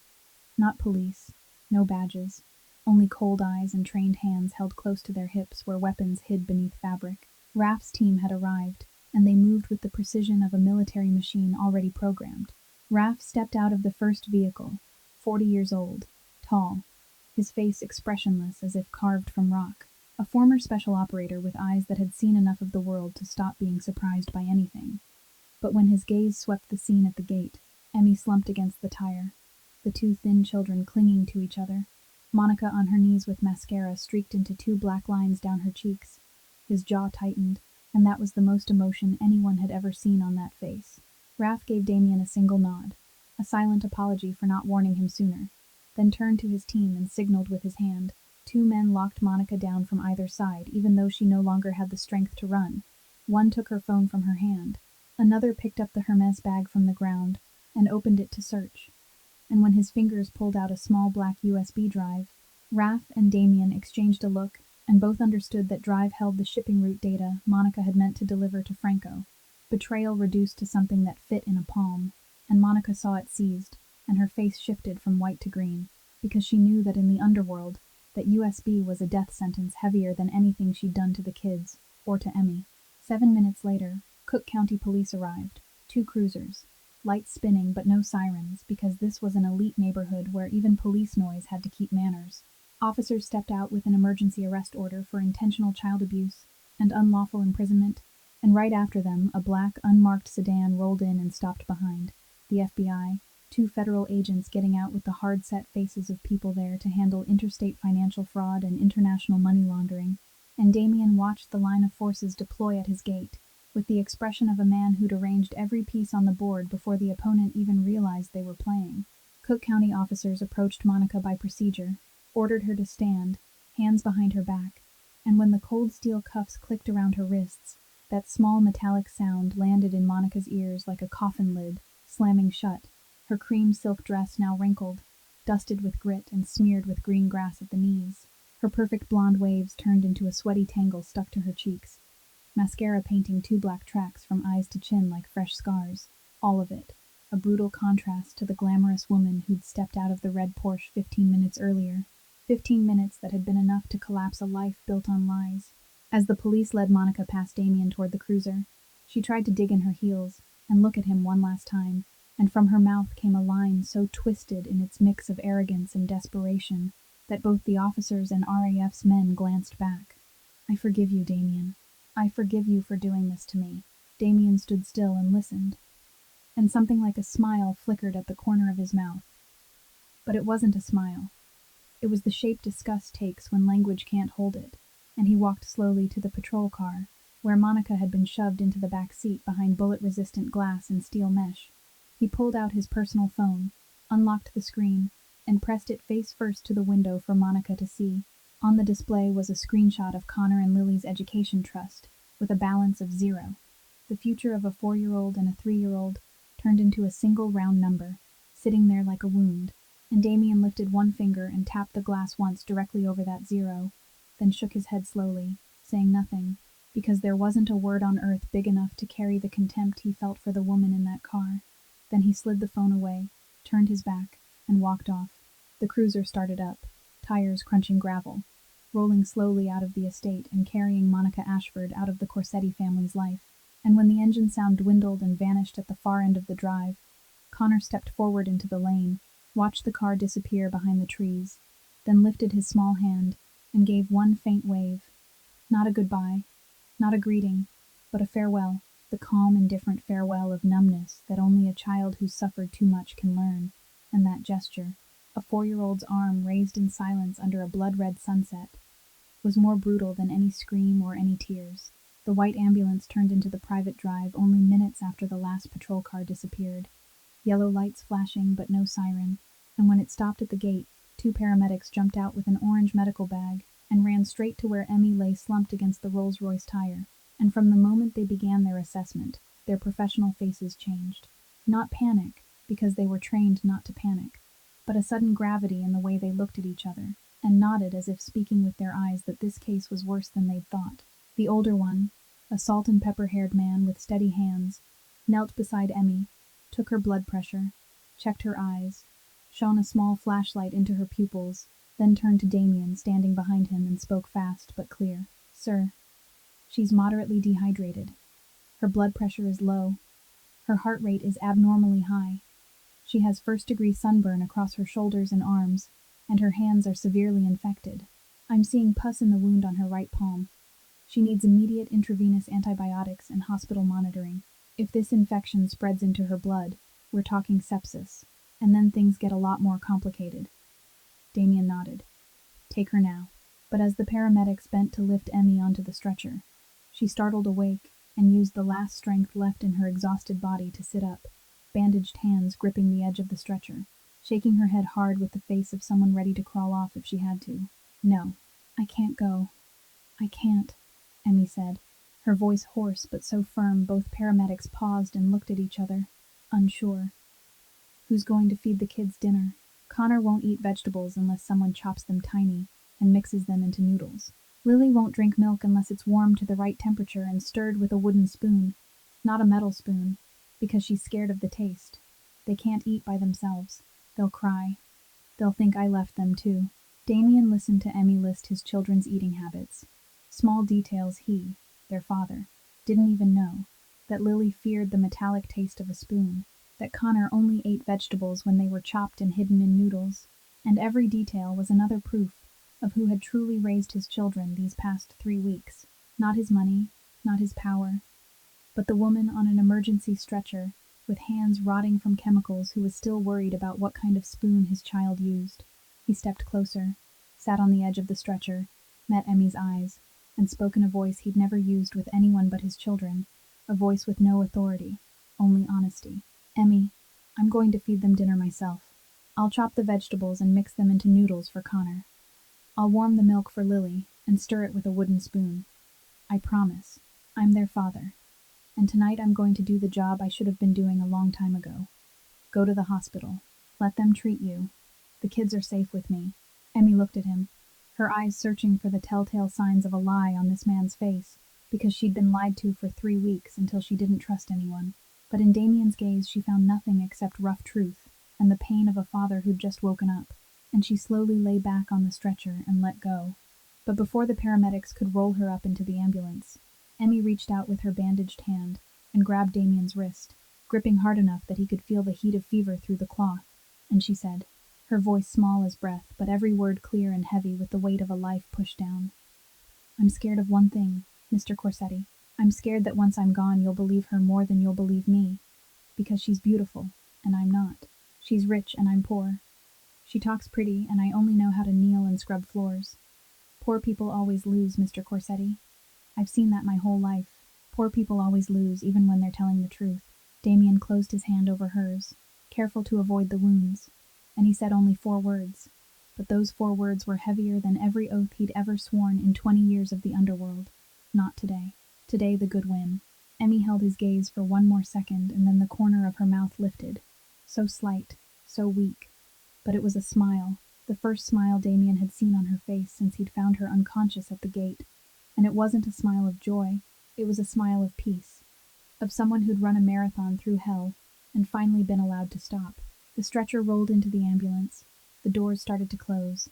Not police, no badges, only cold eyes and trained hands held close to their hips where weapons hid beneath fabric. Raph's team had arrived, and they moved with the precision of a military machine already programmed. Raph stepped out of the first vehicle, 40 years old, tall, his face expressionless as if carved from rock, a former special operator with eyes that had seen enough of the world to stop being surprised by anything. But when his gaze swept the scene at the gate, Emmy slumped against the tire, the 2 thin children clinging to each other, Monica on her knees with mascara streaked into 2 black lines down her cheeks. His jaw tightened, and that was the most emotion anyone had ever seen on that face. Raph gave Damien a single nod, a silent apology for not warning him sooner, then turned to his team and signaled with his hand. 2 men locked Monica down from either side, even though she no longer had the strength to run. One took her phone from her hand. Another picked up the Hermes bag from the ground and opened it to search. And when his fingers pulled out a small black USB drive, Raph and Damien exchanged a look, and both understood that drive held the shipping route data Monica had meant to deliver to Franco. Betrayal reduced to something that fit in a palm, and Monica saw it seized, and her face shifted from white to green, because she knew that in the underworld, that USB was a death sentence heavier than anything she'd done to the kids, or to Emmy. 7 minutes later, Cook County Police arrived, 2 cruisers, lights spinning but no sirens, because this was an elite neighborhood where even police noise had to keep manners. Officers stepped out with an emergency arrest order for intentional child abuse and unlawful imprisonment, and right after them, a black, unmarked sedan rolled in and stopped behind. The FBI, 2 federal agents getting out with the hard-set faces of people there to handle interstate financial fraud and international money laundering, and Damien watched the line of forces deploy at his gate, with the expression of a man who'd arranged every piece on the board before the opponent even realized they were playing. Cook County officers approached Monica by procedure, ordered her to stand, hands behind her back, and when the cold steel cuffs clicked around her wrists, that small metallic sound landed in Monica's ears like a coffin lid, slamming shut, her cream silk dress now wrinkled, dusted with grit and smeared with green grass at the knees. Her perfect blonde waves turned into a sweaty tangle stuck to her cheeks, mascara painting 2 black tracks from eyes to chin like fresh scars, all of it, a brutal contrast to the glamorous woman who'd stepped out of the red Porsche 15 minutes earlier. 15 minutes that had been enough to collapse a life built on lies. As the police led Monica past Damien toward the cruiser, she tried to dig in her heels and look at him one last time, and from her mouth came a line so twisted in its mix of arrogance and desperation that both the officers and RAF's men glanced back. "I forgive you, Damien. I forgive you for doing this to me." Damien stood still and listened, and something like a smile flickered at the corner of his mouth. But it wasn't a smile. It was the shape disgust takes when language can't hold it, and he walked slowly to the patrol car, where Monica had been shoved into the back seat behind bullet-resistant glass and steel mesh. He pulled out his personal phone, unlocked the screen, and pressed it face first to the window for Monica to see. On the display was a screenshot of Connor and Lily's education trust, with a balance of 0. The future of a 4-year-old and a 3-year-old turned into a single round number, sitting there like a wound, and Damien lifted one finger and tapped the glass once directly over that 0, then shook his head slowly, saying nothing, because there wasn't a word on earth big enough to carry the contempt he felt for the woman in that car. Then he slid the phone away, turned his back, and walked off. The cruiser started up, tires crunching gravel, rolling slowly out of the estate and carrying Monica Ashford out of the Corsetti family's life. And when the engine sound dwindled and vanished at the far end of the drive, Connor stepped forward into the lane, watched the car disappear behind the trees, then lifted his small hand and gave one faint wave. Not a goodbye, not a greeting, but a farewell, the calm, indifferent farewell of numbness that only a child who's suffered too much can learn. And that gesture, a 4-year-old's arm raised in silence under a blood-red sunset, was more brutal than any scream or any tears. The white ambulance turned into the private drive only minutes after the last patrol car disappeared. Yellow lights flashing, but no siren, and when it stopped at the gate, 2 paramedics jumped out with an orange medical bag and ran straight to where Emmy lay slumped against the Rolls-Royce tire. And from the moment they began their assessment, their professional faces changed. Not panic, because they were trained not to panic, but a sudden gravity in the way they looked at each other, and nodded as if speaking with their eyes that this case was worse than they'd thought. The older one, a salt-and-pepper-haired man with steady hands, knelt beside Emmy, took her blood pressure, checked her eyes, shone a small flashlight into her pupils, then turned to Damien, standing behind him, and spoke fast but clear. "Sir, she's moderately dehydrated. Her blood pressure is low. Her heart rate is abnormally high. She has first-degree sunburn across her shoulders and arms, and her hands are severely infected. I'm seeing pus in the wound on her right palm. She needs immediate intravenous antibiotics and hospital monitoring. If this infection spreads into her blood, we're talking sepsis, and then things get a lot more complicated." Damien nodded. "Take her now." But as the paramedics bent to lift Emmy onto the stretcher, she startled awake and used the last strength left in her exhausted body to sit up, bandaged hands gripping the edge of the stretcher, shaking her head hard with the face of someone ready to crawl off if she had to. "No, I can't go. I can't," Emmy said, her voice hoarse but so firm both paramedics paused and looked at each other, unsure. "Who's going to feed the kids dinner? Connor won't eat vegetables unless someone chops them tiny and mixes them into noodles. Lily won't drink milk unless it's warmed to the right temperature and stirred with a wooden spoon, not a metal spoon, because she's scared of the taste. They can't eat by themselves. They'll cry. They'll think I left them too." Damien listened to Emmy list his children's eating habits. Small details he, their father, didn't even know. That Lily feared the metallic taste of a spoon. That Connor only ate vegetables when they were chopped and hidden in noodles. And every detail was another proof of who had truly raised his children these past 3 weeks. Not his money, not his power, but the woman on an emergency stretcher, with hands rotting from chemicals, who was still worried about what kind of spoon his child used. He stepped closer, sat on the edge of the stretcher, met Emmy's eyes, and spoke in a voice he'd never used with anyone but his children, a voice with no authority, only honesty. "Emmy, I'm going to feed them dinner myself. I'll chop the vegetables and mix them into noodles for Connor. I'll warm the milk for Lily and stir it with a wooden spoon. I promise. I'm their father. And tonight I'm going to do the job I should have been doing a long time ago. Go to the hospital. Let them treat you. The kids are safe with me." Emmy looked at him, her eyes searching for the telltale signs of a lie on this man's face, because she'd been lied to for 3 weeks until she didn't trust anyone. But in Damien's gaze she found nothing except rough truth and the pain of a father who'd just woken up, and she slowly lay back on the stretcher and let go. But before the paramedics could roll her up into the ambulance, Emmy reached out with her bandaged hand and grabbed Damien's wrist, gripping hard enough that he could feel the heat of fever through the cloth, and she said, her voice small as breath, but every word clear and heavy with the weight of a life pushed down. "I'm scared of one thing, Mr. Corsetti. I'm scared that once I'm gone you'll believe her more than you'll believe me, because she's beautiful, and I'm not. She's rich, and I'm poor. She talks pretty, and I only know how to kneel and scrub floors. Poor people always lose, Mr. Corsetti. I've seen that my whole life. Poor people always lose, even when they're telling the truth. Damien closed his hand over hers, careful to avoid the wounds, and he said only 4 words. But those 4 words were heavier than every oath he'd ever sworn in 20 years of the underworld. Not today. Today the good win. Emmy held his gaze for 1 more second, and then the corner of her mouth lifted. So slight, so weak. But it was a smile, the first smile Damien had seen on her face since he'd found her unconscious at the gate. And it wasn't a smile of joy, it was a smile of peace. Of someone who'd run a marathon through hell and finally been allowed to stop. The stretcher rolled into the ambulance. The doors started to close.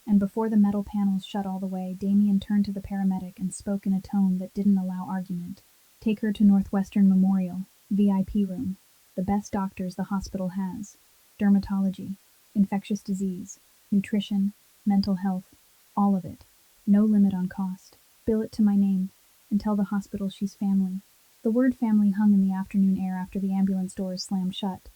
And before the metal panels shut all the way, Damien turned to the paramedic and spoke in a tone that didn't allow argument. Take her to Northwestern Memorial, VIP room. The best doctors the hospital has. Dermatology, infectious disease, nutrition, mental health, all of it. No limit on cost. Bill it to my name, and tell the hospital she's family. The word family hung in the afternoon air after the ambulance doors slammed shut.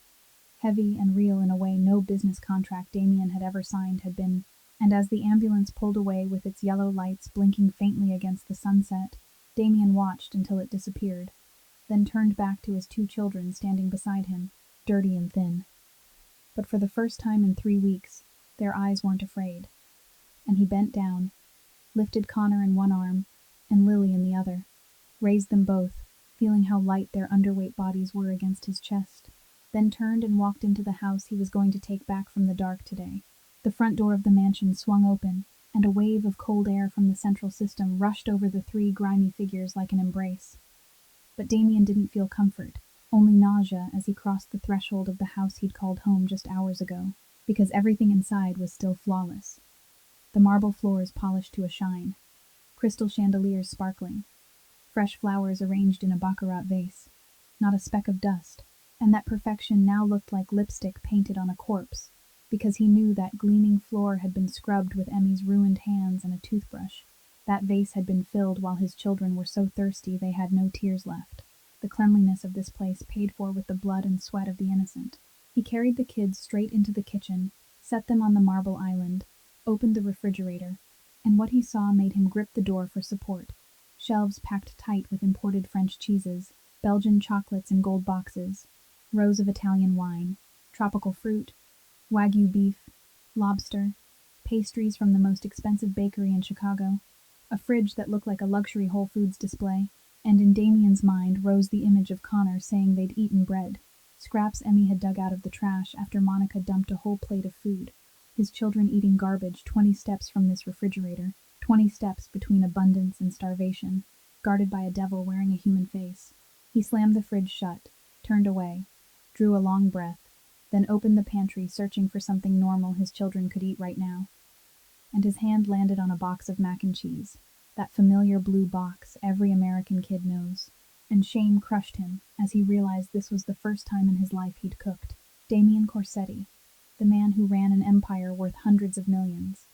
Heavy and real in a way no business contract Damien had ever signed had been, and as the ambulance pulled away with its yellow lights blinking faintly against the sunset, Damien watched until it disappeared, then turned back to his 2 children standing beside him, dirty and thin. But for the first time in 3 weeks, their eyes weren't afraid. And he bent down, lifted Connor in one arm and Lily in the other, raised them both, feeling how light their underweight bodies were against his chest, then turned and walked into the house he was going to take back from the dark today. The front door of the mansion swung open, and a wave of cold air from the central system rushed over the 3 grimy figures like an embrace. But Damien didn't feel comfort, only nausea as he crossed the threshold of the house he'd called home just hours ago, because everything inside was still flawless. The marble floors polished to a shine, crystal chandeliers sparkling, fresh flowers arranged in a baccarat vase, not a speck of dust, and that perfection now looked like lipstick painted on a corpse, because he knew that gleaming floor had been scrubbed with Emmy's ruined hands and a toothbrush. That vase had been filled while his children were so thirsty they had no tears left. The cleanliness of this place paid for with the blood and sweat of the innocent. He carried the kids straight into the kitchen, set them on the marble island, opened the refrigerator, and what he saw made him grip the door for support. Shelves packed tight with imported French cheeses, Belgian chocolates in gold boxes, rows of Italian wine, tropical fruit, Wagyu beef, lobster, pastries from the most expensive bakery in Chicago, a fridge that looked like a luxury Whole Foods display, and in Damien's mind rose the image of Connor saying they'd eaten bread, scraps Emmy had dug out of the trash after Monica dumped a whole plate of food. His children eating garbage 20 steps from this refrigerator, 20 steps between abundance and starvation, guarded by a devil wearing a human face. He slammed the fridge shut, turned away, drew a long breath, then opened the pantry searching for something normal his children could eat right now. And his hand landed on a box of mac and cheese, that familiar blue box every American kid knows. And shame crushed him as he realized this was the first time in his life he'd cooked. Damien Corsetti, the man who ran an empire worth hundreds of millions,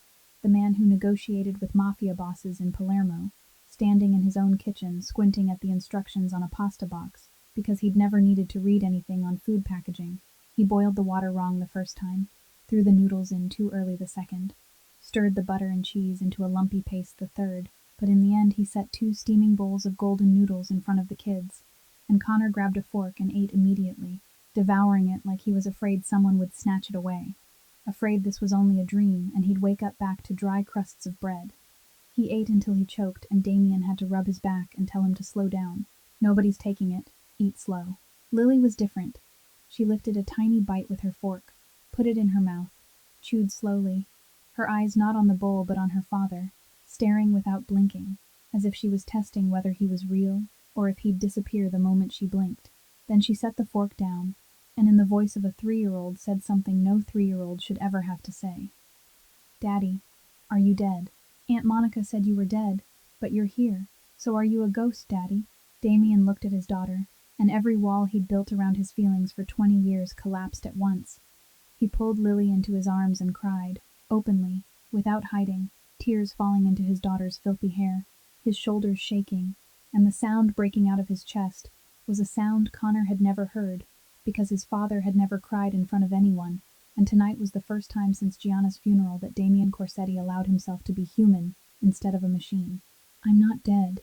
the man who negotiated with Mafia bosses in Palermo, standing in his own kitchen squinting at the instructions on a pasta box because he'd never needed to read anything on food packaging. He boiled the water wrong the first time, threw the noodles in too early the second, stirred the butter and cheese into a lumpy paste the third, but in the end he set 2 steaming bowls of golden noodles in front of the kids, and Connor grabbed a fork and ate immediately, devouring it like he was afraid someone would snatch it away, afraid this was only a dream and he'd wake up back to dry crusts of bread. He ate until he choked, and Damien had to rub his back and tell him to slow down. Nobody's taking it. Eat slow. Lily was different. She lifted a tiny bite with her fork, put it in her mouth, chewed slowly, her eyes not on the bowl but on her father, staring without blinking, as if she was testing whether he was real or if he'd disappear the moment she blinked. Then she set the fork down, and in the voice of a 3-year-old said something no 3-year-old should ever have to say. Daddy, are you dead? Aunt Monica said you were dead, but you're here. So are you a ghost, Daddy? Damien looked at his daughter, and every wall he'd built around his feelings for 20 years collapsed at once. He pulled Lily into his arms and cried, openly, without hiding, tears falling into his daughter's filthy hair, his shoulders shaking, and the sound breaking out of his chest was a sound Connor had never heard, because his father had never cried in front of anyone, and tonight was the first time since Gianna's funeral that Damien Corsetti allowed himself to be human, instead of a machine. I'm not dead,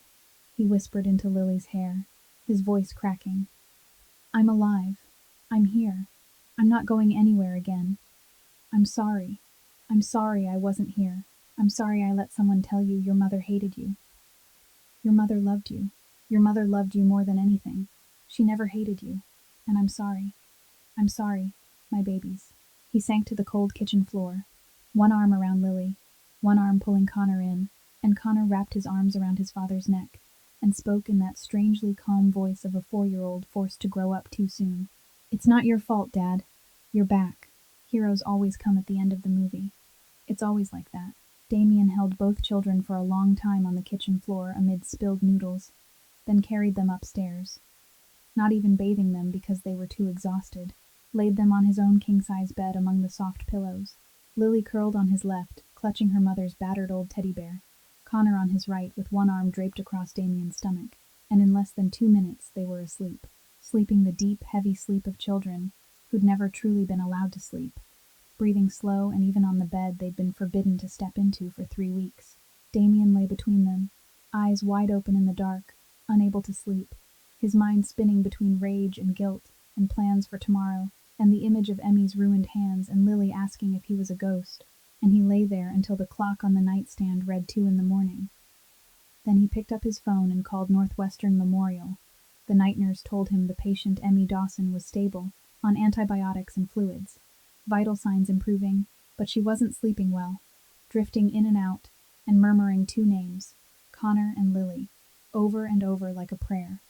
he whispered into Lily's hair, his voice cracking. I'm alive. I'm here. I'm not going anywhere again. I'm sorry. I'm sorry I wasn't here. I'm sorry I let someone tell you your mother hated you. Your mother loved you. Your mother loved you more than anything. She never hated you. And I'm sorry. I'm sorry, my babies. He sank to the cold kitchen floor, one arm around Lily, one arm pulling Connor in, and Connor wrapped his arms around his father's neck and spoke in that strangely calm voice of a 4-year-old forced to grow up too soon. It's not your fault, Dad. You're back. Heroes always come at the end of the movie. It's always like that. Damien held both children for a long time on the kitchen floor amid spilled noodles, then carried them upstairs. Not even bathing them because they were too exhausted, laid them on his own king-size bed among the soft pillows. Lily curled on his left, clutching her mother's battered old teddy bear, Connor on his right with one arm draped across Damien's stomach, and in less than 2 minutes they were asleep, sleeping the deep, heavy sleep of children who'd never truly been allowed to sleep, breathing slow and even on the bed they'd been forbidden to step into for 3 weeks. Damien lay between them, eyes wide open in the dark, unable to sleep, his mind spinning between rage and guilt and plans for tomorrow, and the image of Emmy's ruined hands and Lily asking if he was a ghost, and he lay there until the clock on the nightstand read 2 in the morning. Then he picked up his phone and called Northwestern Memorial. The night nurse told him the patient, Emmy Dawson, was stable, on antibiotics and fluids, vital signs improving, but she wasn't sleeping well, drifting in and out, and murmuring 2 names, Connor and Lily, over and over like a prayer.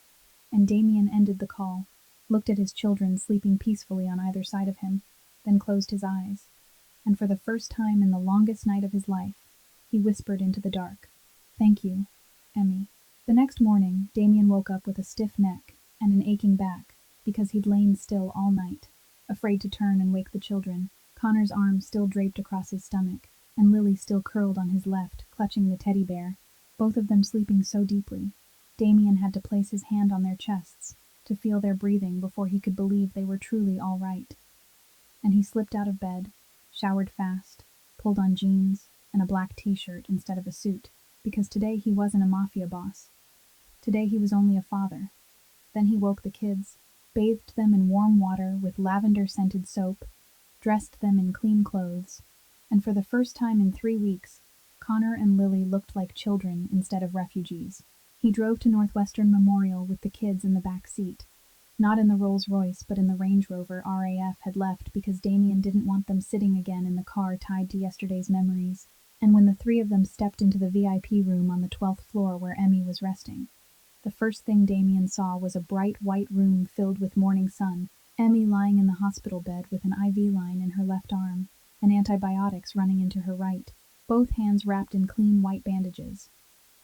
And Damien ended the call, looked at his children sleeping peacefully on either side of him, then closed his eyes. And for the first time in the longest night of his life, he whispered into the dark, "Thank you, Emmy." The next morning, Damien woke up with a stiff neck and an aching back, because he'd lain still all night, afraid to turn and wake the children, Connor's arm still draped across his stomach, and Lily still curled on his left, clutching the teddy bear, both of them sleeping so deeply. Damien had to place his hand on their chests, to feel their breathing before he could believe they were truly all right. And he slipped out of bed, showered fast, pulled on jeans and a black t-shirt instead of a suit, because today he wasn't a mafia boss. Today he was only a father. Then he woke the kids, bathed them in warm water with lavender-scented soap, dressed them in clean clothes, and for the first time in 3 weeks, Connor and Lily looked like children instead of refugees. He drove to Northwestern Memorial with the kids in the back seat, not in the Rolls-Royce but in the Range Rover RAF had left because Damien didn't want them sitting again in the car tied to yesterday's memories. And when the 3 of them stepped into the VIP room on the 12th floor where Emmy was resting, the first thing Damien saw was a bright white room filled with morning sun, Emmy lying in the hospital bed with an IV line in her left arm, and antibiotics running into her right, both hands wrapped in clean white bandages.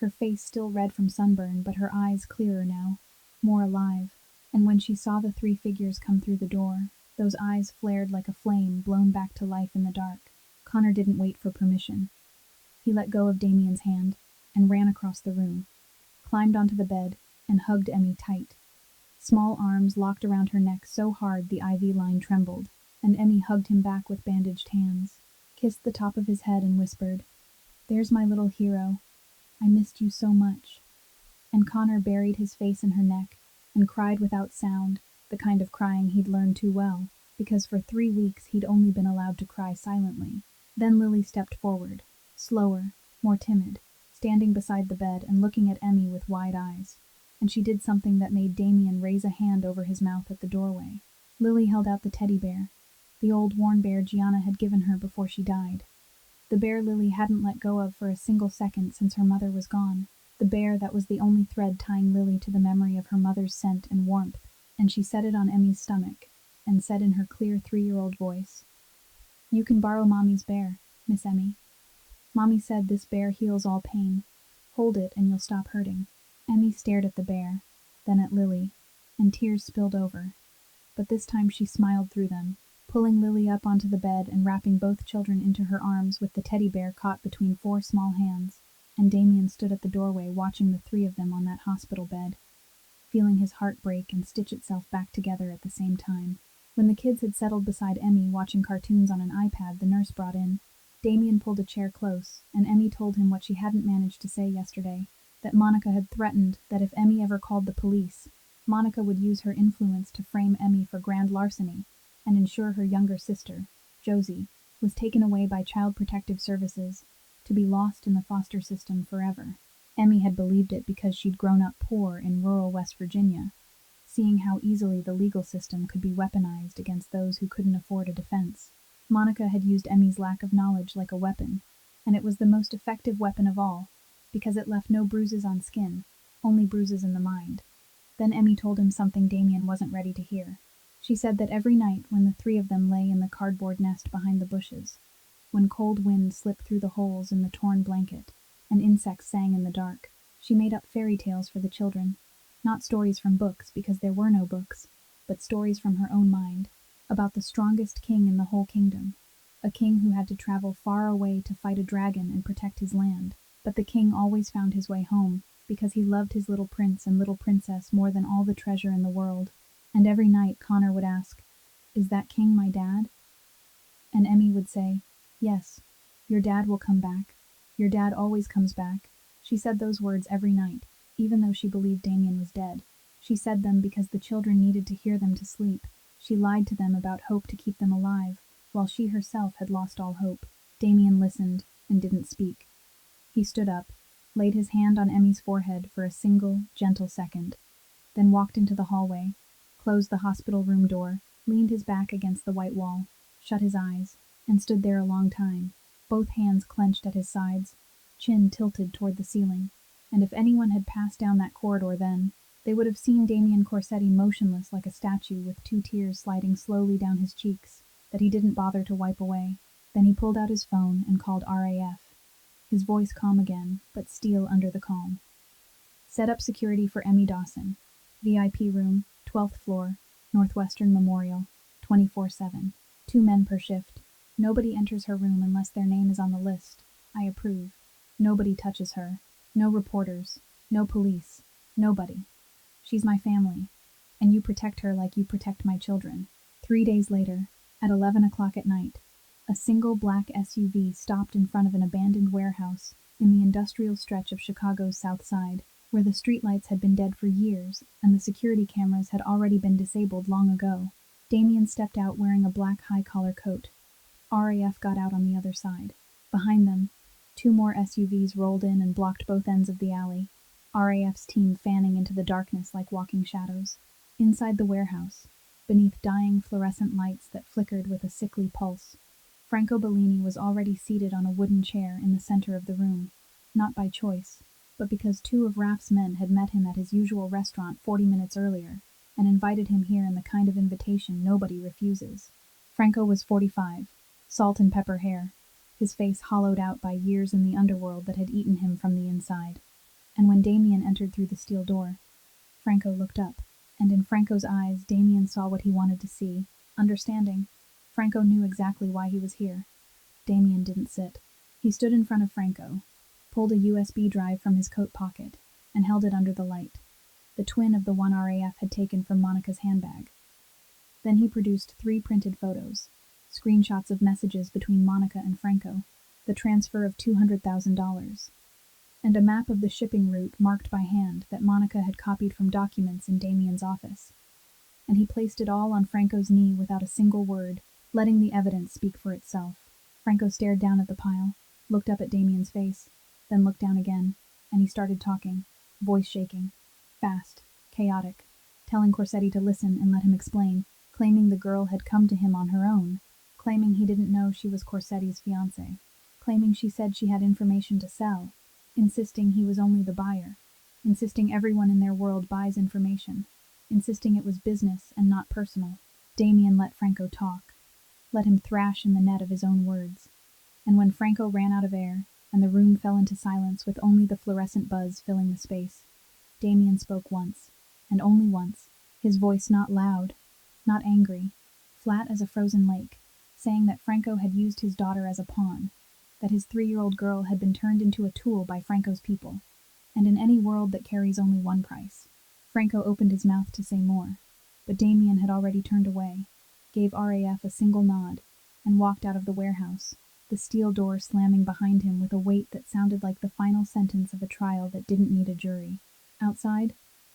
Her face still red from sunburn, but her eyes clearer now, more alive, and when she saw the 3 figures come through the door, those eyes flared like a flame blown back to life in the dark. Connor didn't wait for permission. He let go of Damien's hand and ran across the room, climbed onto the bed, and hugged Emmy tight. Small arms locked around her neck so hard the IV line trembled, and Emmy hugged him back with bandaged hands, kissed the top of his head and whispered, "There's my little hero. I missed you so much." And Connor buried his face in her neck and cried without sound, the kind of crying he'd learned too well, because for 3 weeks he'd only been allowed to cry silently. Then Lily stepped forward, slower, more timid, standing beside the bed and looking at Emmy with wide eyes. And she did something that made Damien raise a hand over his mouth at the doorway. Lily held out the teddy bear, the old worn bear Gianna had given her before she died. The bear Lily hadn't let go of for a single second since her mother was gone. The bear that was the only thread tying Lily to the memory of her mother's scent and warmth. And she set it on Emmy's stomach, and said in her clear 3-year-old voice, "You can borrow Mommy's bear, Miss Emmy. Mommy said this bear heals all pain. Hold it and you'll stop hurting." Emmy stared at the bear, then at Lily, and tears spilled over. But this time she smiled through them, pulling Lily up onto the bed and wrapping both children into her arms with the teddy bear caught between 4 small hands, and Damien stood at the doorway watching the 3 of them on that hospital bed, feeling his heart break and stitch itself back together at the same time. When the kids had settled beside Emmy watching cartoons on an iPad the nurse brought in, Damien pulled a chair close, and Emmy told him what she hadn't managed to say yesterday, that Monica had threatened that if Emmy ever called the police, Monica would use her influence to frame Emmy for grand larceny and ensure her younger sister, Josie, was taken away by Child Protective Services to be lost in the foster system forever. Emmy had believed it because she'd grown up poor in rural West Virginia, seeing how easily the legal system could be weaponized against those who couldn't afford a defense. Monica had used Emmy's lack of knowledge like a weapon, and it was the most effective weapon of all, because it left no bruises on skin, only bruises in the mind. Then Emmy told him something Damien wasn't ready to hear. She said that every night when the three of them lay in the cardboard nest behind the bushes, when cold wind slipped through the holes in the torn blanket, and insects sang in the dark, she made up fairy tales for the children. Not stories from books, because there were no books, but stories from her own mind, about the strongest king in the whole kingdom. A king who had to travel far away to fight a dragon and protect his land. But the king always found his way home, because he loved his little prince and little princess more than all the treasure in the world. And every night Connor would ask, "Is that king my dad?" And Emmy would say, "Yes, your dad will come back. Your dad always comes back." She said those words every night, even though she believed Damien was dead. She said them because the children needed to hear them to sleep. She lied to them about hope to keep them alive, while she herself had lost all hope. Damien listened and didn't speak. He stood up, laid his hand on Emmy's forehead for a single, gentle second, then walked into the hallway, closed the hospital room door, leaned his back against the white wall, shut his eyes, and stood there a long time, both hands clenched at his sides, chin tilted toward the ceiling. And if anyone had passed down that corridor then, they would have seen Damien Corsetti motionless like a statue with 2 tears sliding slowly down his cheeks that he didn't bother to wipe away. Then he pulled out his phone and called RAF, his voice calm again, but steel under the calm. "Set up security for Emmy Dawson. VIP room, 12th floor, Northwestern Memorial, 24/7. 2 men per shift. Nobody enters her room unless their name is on the list. I approve. Nobody touches her. No reporters. No police. Nobody. She's my family. And you protect her like you protect my children." 3 days later, at 11 o'clock at night, a single black SUV stopped in front of an abandoned warehouse in the industrial stretch of Chicago's South Side, where the streetlights had been dead for years and the security cameras had already been disabled long ago. Damien stepped out wearing a black high-collar coat. RAF got out on the other side. Behind them, 2 more SUVs rolled in and blocked both ends of the alley, RAF's team fanning into the darkness like walking shadows. Inside the warehouse, beneath dying fluorescent lights that flickered with a sickly pulse, Franco Bellini was already seated on a wooden chair in the center of the room, not by choice, but because 2 of Raf's men had met him at his usual restaurant 40 minutes earlier and invited him here in the kind of invitation nobody refuses. Franco was 45, salt and pepper hair, his face hollowed out by years in the underworld that had eaten him from the inside. And when Damien entered through the steel door, Franco looked up, and in Franco's eyes Damien saw what he wanted to see, understanding. Franco knew exactly why he was here. Damien didn't sit. He stood in front of Franco, pulled a USB drive from his coat pocket, and held it under the light, the twin of the one RAF had taken from Monica's handbag. Then he produced 3 printed photos, screenshots of messages between Monica and Franco, the transfer of $200,000, and a map of the shipping route marked by hand that Monica had copied from documents in Damien's office. And he placed it all on Franco's knee without a single word, letting the evidence speak for itself. Franco stared down at the pile, looked up at Damien's face, then looked down again, and he started talking, voice shaking, fast, chaotic, telling Corsetti to listen and let him explain, claiming the girl had come to him on her own, claiming he didn't know she was Corsetti's fiancée, claiming she said she had information to sell, insisting he was only the buyer, insisting everyone in their world buys information, insisting it was business and not personal. Damien let Franco talk, let him thrash in the net of his own words. And when Franco ran out of air, and the room fell into silence with only the fluorescent buzz filling the space, Damien spoke once, and only once, his voice not loud, not angry, flat as a frozen lake, saying that Franco had used his daughter as a pawn, that his 3-year-old girl had been turned into a tool by Franco's people, and in any world that carries only one price. Franco opened his mouth to say more, but Damien had already turned away, gave RAF a single nod, and walked out of the warehouse, the steel door slamming behind him with a weight that sounded like the final sentence of a trial that didn't need a jury. Outside,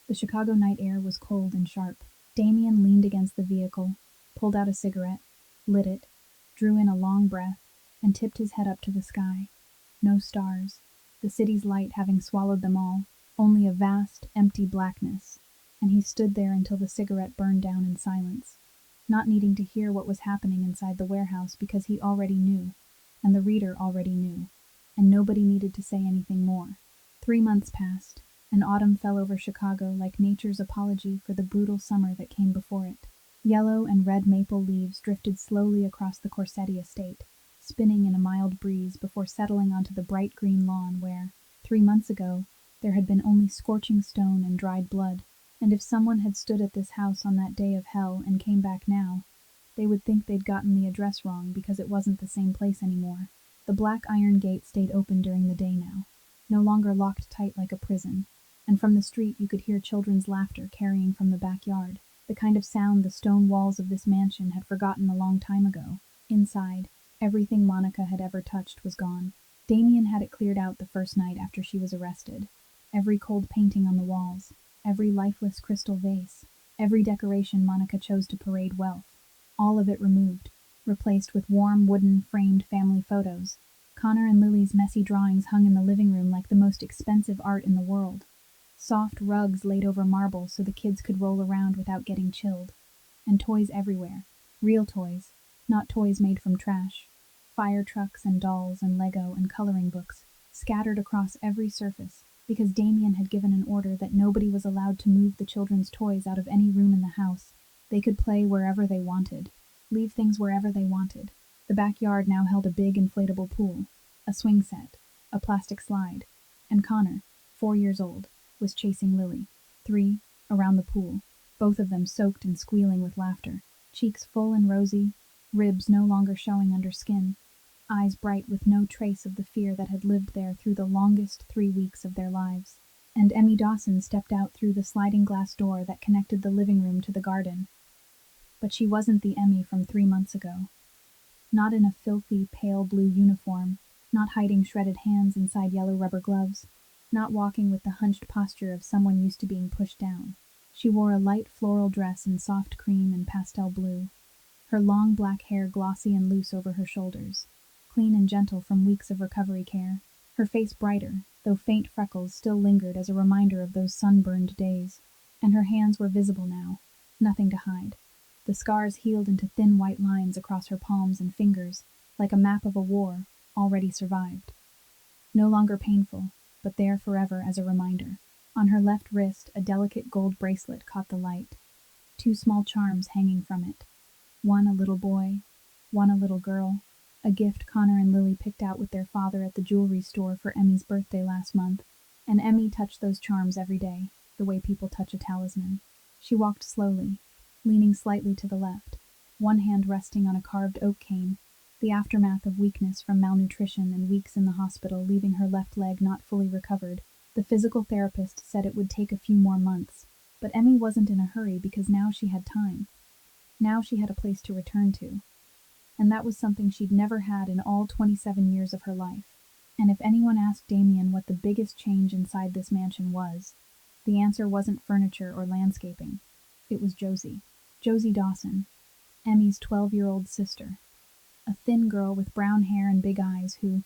the Chicago night air was cold and sharp. Damien leaned against the vehicle, pulled out a cigarette, lit it, drew in a long breath, and tipped his head up to the sky. No stars, the city's light having swallowed them all, only a vast, empty blackness, and he stood there until the cigarette burned down in silence, not needing to hear what was happening inside the warehouse because he already knew, and the reader already knew, and nobody needed to say anything more. 3 months passed, and autumn fell over Chicago like nature's apology for the brutal summer that came before it. Yellow and red maple leaves drifted slowly across the Corsetti estate, spinning in a mild breeze before settling onto the bright green lawn where, 3 months ago, there had been only scorching stone and dried blood, and if someone had stood at this house on that day of hell and came back now, they would think they'd gotten the address wrong because it wasn't the same place anymore. The black iron gate stayed open during the day now, no longer locked tight like a prison, and from the street you could hear children's laughter carrying from the backyard, the kind of sound the stone walls of this mansion had forgotten a long time ago. Inside, everything Monica had ever touched was gone. Damien had it cleared out the first night after she was arrested. Every cold painting on the walls, every lifeless crystal vase, every decoration Monica chose to parade wealth, all of it removed, replaced with warm, wooden, framed family photos. Connor and Lily's messy drawings hung in the living room like the most expensive art in the world. Soft rugs laid over marble so the kids could roll around without getting chilled. And toys everywhere. Real toys, not toys made from trash. Fire trucks and dolls and Lego and coloring books, scattered across every surface, because Damien had given an order that nobody was allowed to move the children's toys out of any room in the house. They could play wherever they wanted, leave things wherever they wanted. The backyard now held a big inflatable pool, a swing set, a plastic slide, and Connor, 4 years old, was chasing Lily, 3, around the pool, both of them soaked and squealing with laughter, cheeks full and rosy, ribs no longer showing under skin, eyes bright with no trace of the fear that had lived there through the longest 3 weeks of their lives. And Emmy Dawson stepped out through the sliding glass door that connected the living room to the garden. But she wasn't the Emmy from 3 months ago. Not in a filthy, pale blue uniform, not hiding shredded hands inside yellow rubber gloves, not walking with the hunched posture of someone used to being pushed down. She wore a light floral dress in soft cream and pastel blue, her long black hair glossy and loose over her shoulders, clean and gentle from weeks of recovery care, her face brighter, though faint freckles still lingered as a reminder of those sunburned days, and her hands were visible now, nothing to hide. The scars healed into thin white lines across her palms and fingers, like a map of a war already survived. No longer painful, but there forever as a reminder. On her left wrist, a delicate gold bracelet caught the light, 2 small charms hanging from it. One a little boy, one a little girl, a gift Connor and Lily picked out with their father at the jewelry store for Emmy's birthday last month, and Emmy touched those charms every day, the way people touch a talisman. She walked slowly, leaning slightly to the left, one hand resting on a carved oak cane, the aftermath of weakness from malnutrition and weeks in the hospital leaving her left leg not fully recovered. The physical therapist said it would take a few more months, but Emmy wasn't in a hurry because now she had time. Now she had a place to return to. And that was something she'd never had in all 27 years of her life. And if anyone asked Damien what the biggest change inside this mansion was, the answer wasn't furniture or landscaping. It was Josie. Josie Dawson, Emmy's 12-year-old sister. A thin girl with brown hair and big eyes who,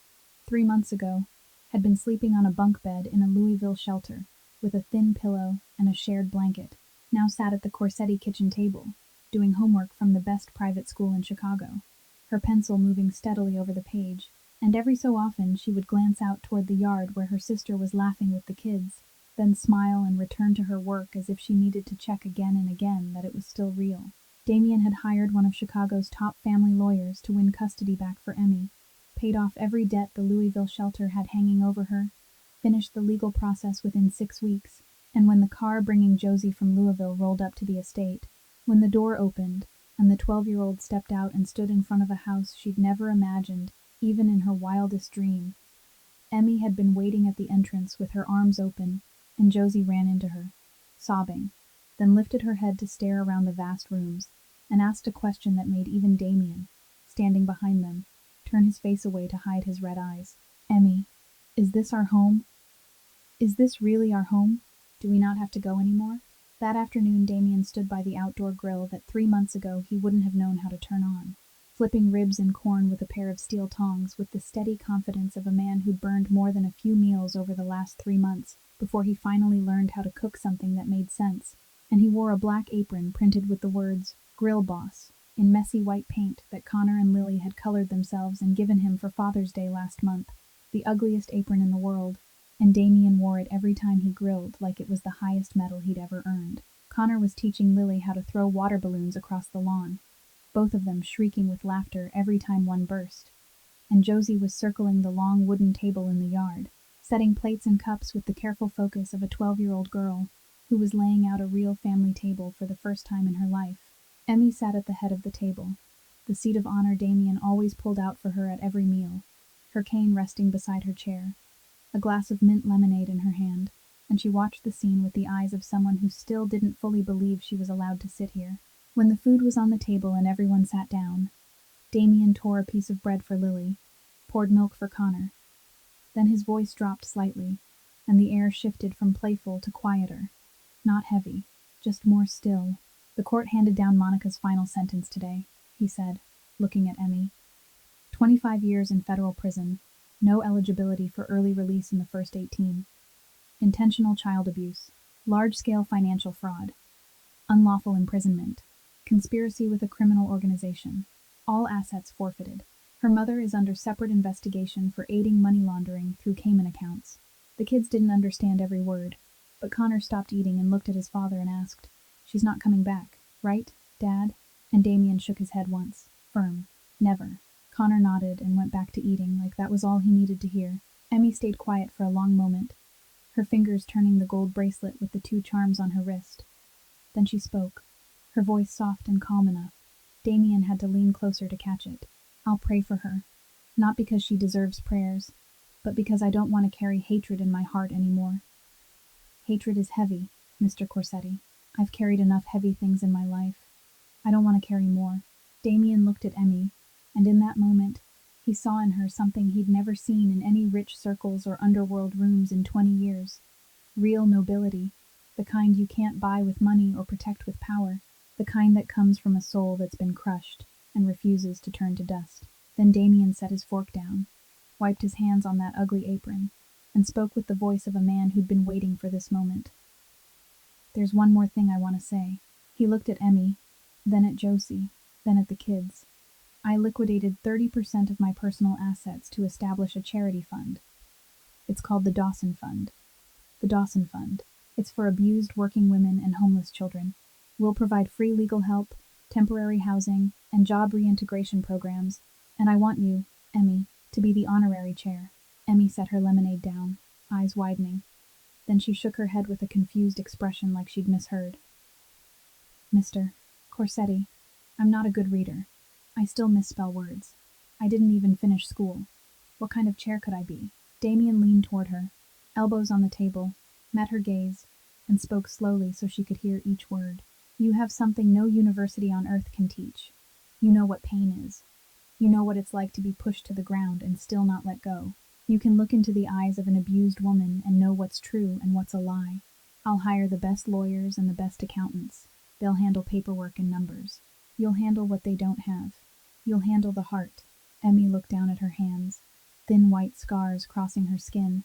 3 months ago, had been sleeping on a bunk bed in a Louisville shelter, with a thin pillow and a shared blanket, now sat at the Corsetti kitchen table, doing homework from the best private school in Chicago, her pencil moving steadily over the page, and every so often she would glance out toward the yard where her sister was laughing with the kids, then smile and return to her work as if she needed to check again and again that it was still real. Damien had hired one of Chicago's top family lawyers to win custody back for Emmy, paid off every debt the Louisville shelter had hanging over her, finished the legal process within 6 weeks, and when the car bringing Josie from Louisville rolled up to the estate, when the door opened, and the 12-year-old stepped out and stood in front of a house she'd never imagined, even in her wildest dream, Emmy had been waiting at the entrance with her arms open, and Josie ran into her, sobbing, then lifted her head to stare around the vast rooms, and asked a question that made even Damien, standing behind them, turn his face away to hide his red eyes. Emmy, is this our home? Is this really our home? Do we not have to go anymore? That afternoon, Damien stood by the outdoor grill that 3 months ago he wouldn't have known how to turn on, flipping ribs and corn with a pair of steel tongs with the steady confidence of a man who'd burned more than a few meals over the last 3 months before he finally learned how to cook something that made sense. And he wore a black apron printed with the words, Grill Boss, in messy white paint that Connor and Lily had colored themselves and given him for Father's Day last month. The ugliest apron in the world, and Damien wore it every time he grilled like it was the highest medal he'd ever earned. Connor was teaching Lily how to throw water balloons across the lawn, both of them shrieking with laughter every time one burst. And Josie was circling the long wooden table in the yard, setting plates and cups with the careful focus of a 12-year-old girl who was laying out a real family table for the first time in her life. Emmy sat at the head of the table, the seat of honor Damien always pulled out for her at every meal, her cane resting beside her chair, a glass of mint lemonade in her hand, and she watched the scene with the eyes of someone who still didn't fully believe she was allowed to sit here. When the food was on the table and everyone sat down, Damien tore a piece of bread for Lily, poured milk for Connor. Then his voice dropped slightly, and the air shifted from playful to quieter. Not heavy, just more still. The court handed down Monica's final sentence today, he said, looking at Emmy. 25 years in federal prison, no eligibility for early release in the first 18. Intentional child abuse, large-scale financial fraud, unlawful imprisonment, conspiracy with a criminal organization, all assets forfeited. Her mother is under separate investigation for aiding money laundering through Cayman accounts. The kids didn't understand every word, but Connor stopped eating and looked at his father and asked, She's not coming back, right, Dad? And Damien shook his head once, firm. Never. Connor nodded and went back to eating like that was all he needed to hear. Emmy stayed quiet for a long moment, her fingers turning the gold bracelet with the 2 charms on her wrist. Then she spoke, her voice soft and calm enough. Damien had to lean closer to catch it. I'll pray for her, not because she deserves prayers, but because I don't want to carry hatred in my heart anymore. Hatred is heavy, Mr. Corsetti. I've carried enough heavy things in my life. I don't want to carry more. Damien looked at Emmy, and in that moment, he saw in her something he'd never seen in any rich circles or underworld rooms in 20 years. Real nobility, the kind you can't buy with money or protect with power, the kind that comes from a soul that's been crushed and refuses to turn to dust. Then Damien set his fork down, wiped his hands on that ugly apron, and spoke with the voice of a man who'd been waiting for this moment. There's one more thing I want to say. He looked at Emmy, then at Josie, then at the kids. I liquidated 30% of my personal assets to establish a charity fund. It's called the Dawson Fund. The Dawson Fund. It's for abused working women and homeless children. We'll provide free legal help, temporary housing, and job reintegration programs, and I want you, Emmy, to be the honorary chair. Emmy set her lemonade down, eyes widening. Then she shook her head with a confused expression like she'd misheard. Mr. Corsetti, I'm not a good reader. I still misspell words. I didn't even finish school. What kind of chair could I be? Damien leaned toward her, elbows on the table, met her gaze, and spoke slowly so she could hear each word. You have something no university on earth can teach. You know what pain is. You know what it's like to be pushed to the ground and still not let go. You can look into the eyes of an abused woman and know what's true and what's a lie. I'll hire the best lawyers and the best accountants. They'll handle paperwork and numbers. You'll handle what they don't have. You'll handle the heart. Emmy looked down at her hands, thin white scars crossing her skin,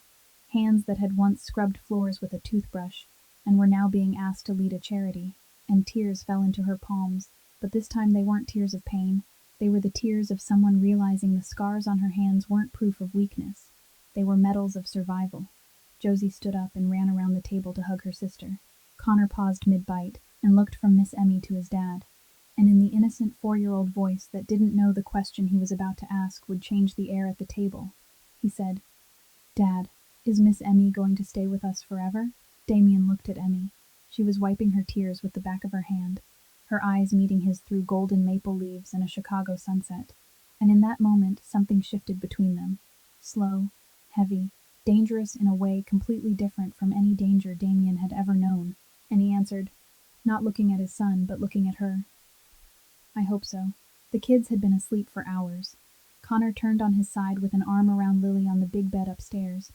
hands that had once scrubbed floors with a toothbrush and were now being asked to lead a charity, and tears fell into her palms, but this time they weren't tears of pain. They were the tears of someone realizing the scars on her hands weren't proof of weakness. They were medals of survival. Josie stood up and ran around the table to hug her sister. Connor paused mid-bite and looked from Miss Emmy to his dad, and in the innocent 4-year-old voice that didn't know the question he was about to ask would change the air at the table, he said, Dad, is Miss Emmy going to stay with us forever? Damien looked at Emmy. She was wiping her tears with the back of her hand, her eyes meeting his through golden maple leaves and a Chicago sunset, and in that moment something shifted between them. Slow, heavy, dangerous in a way completely different from any danger Damien had ever known, and he answered, not looking at his son, but looking at her. I hope so. The kids had been asleep for hours. Connor turned on his side with an arm around Lily on the big bed upstairs,